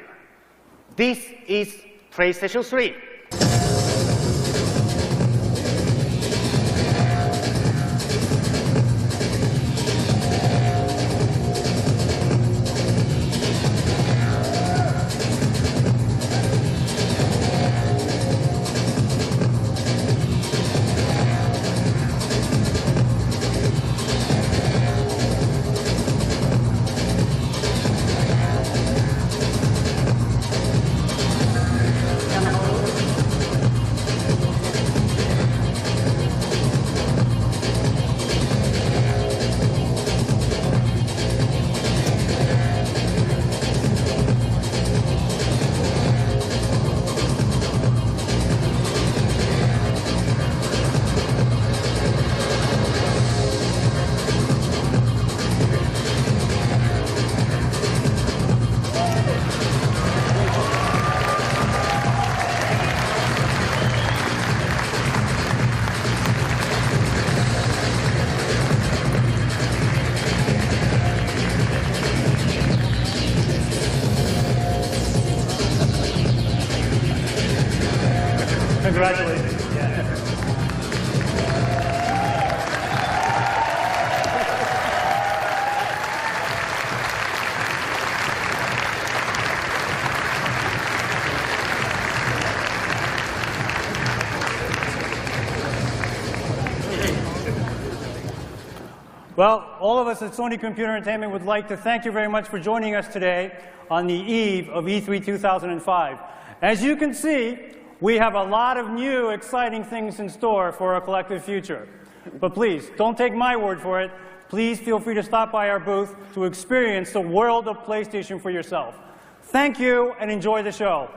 this is PlayStation 3. Congratulations. Yeah. Well, all of us at Sony Computer Entertainment would like to thank you very much for joining us today on the eve of E3 2005. As you can see, we have a lot of new, exciting things in store for our collective future. But please, don't take my word for it. Please feel free to stop by our booth to experience the world of PlayStation for yourself. Thank you, and enjoy the show.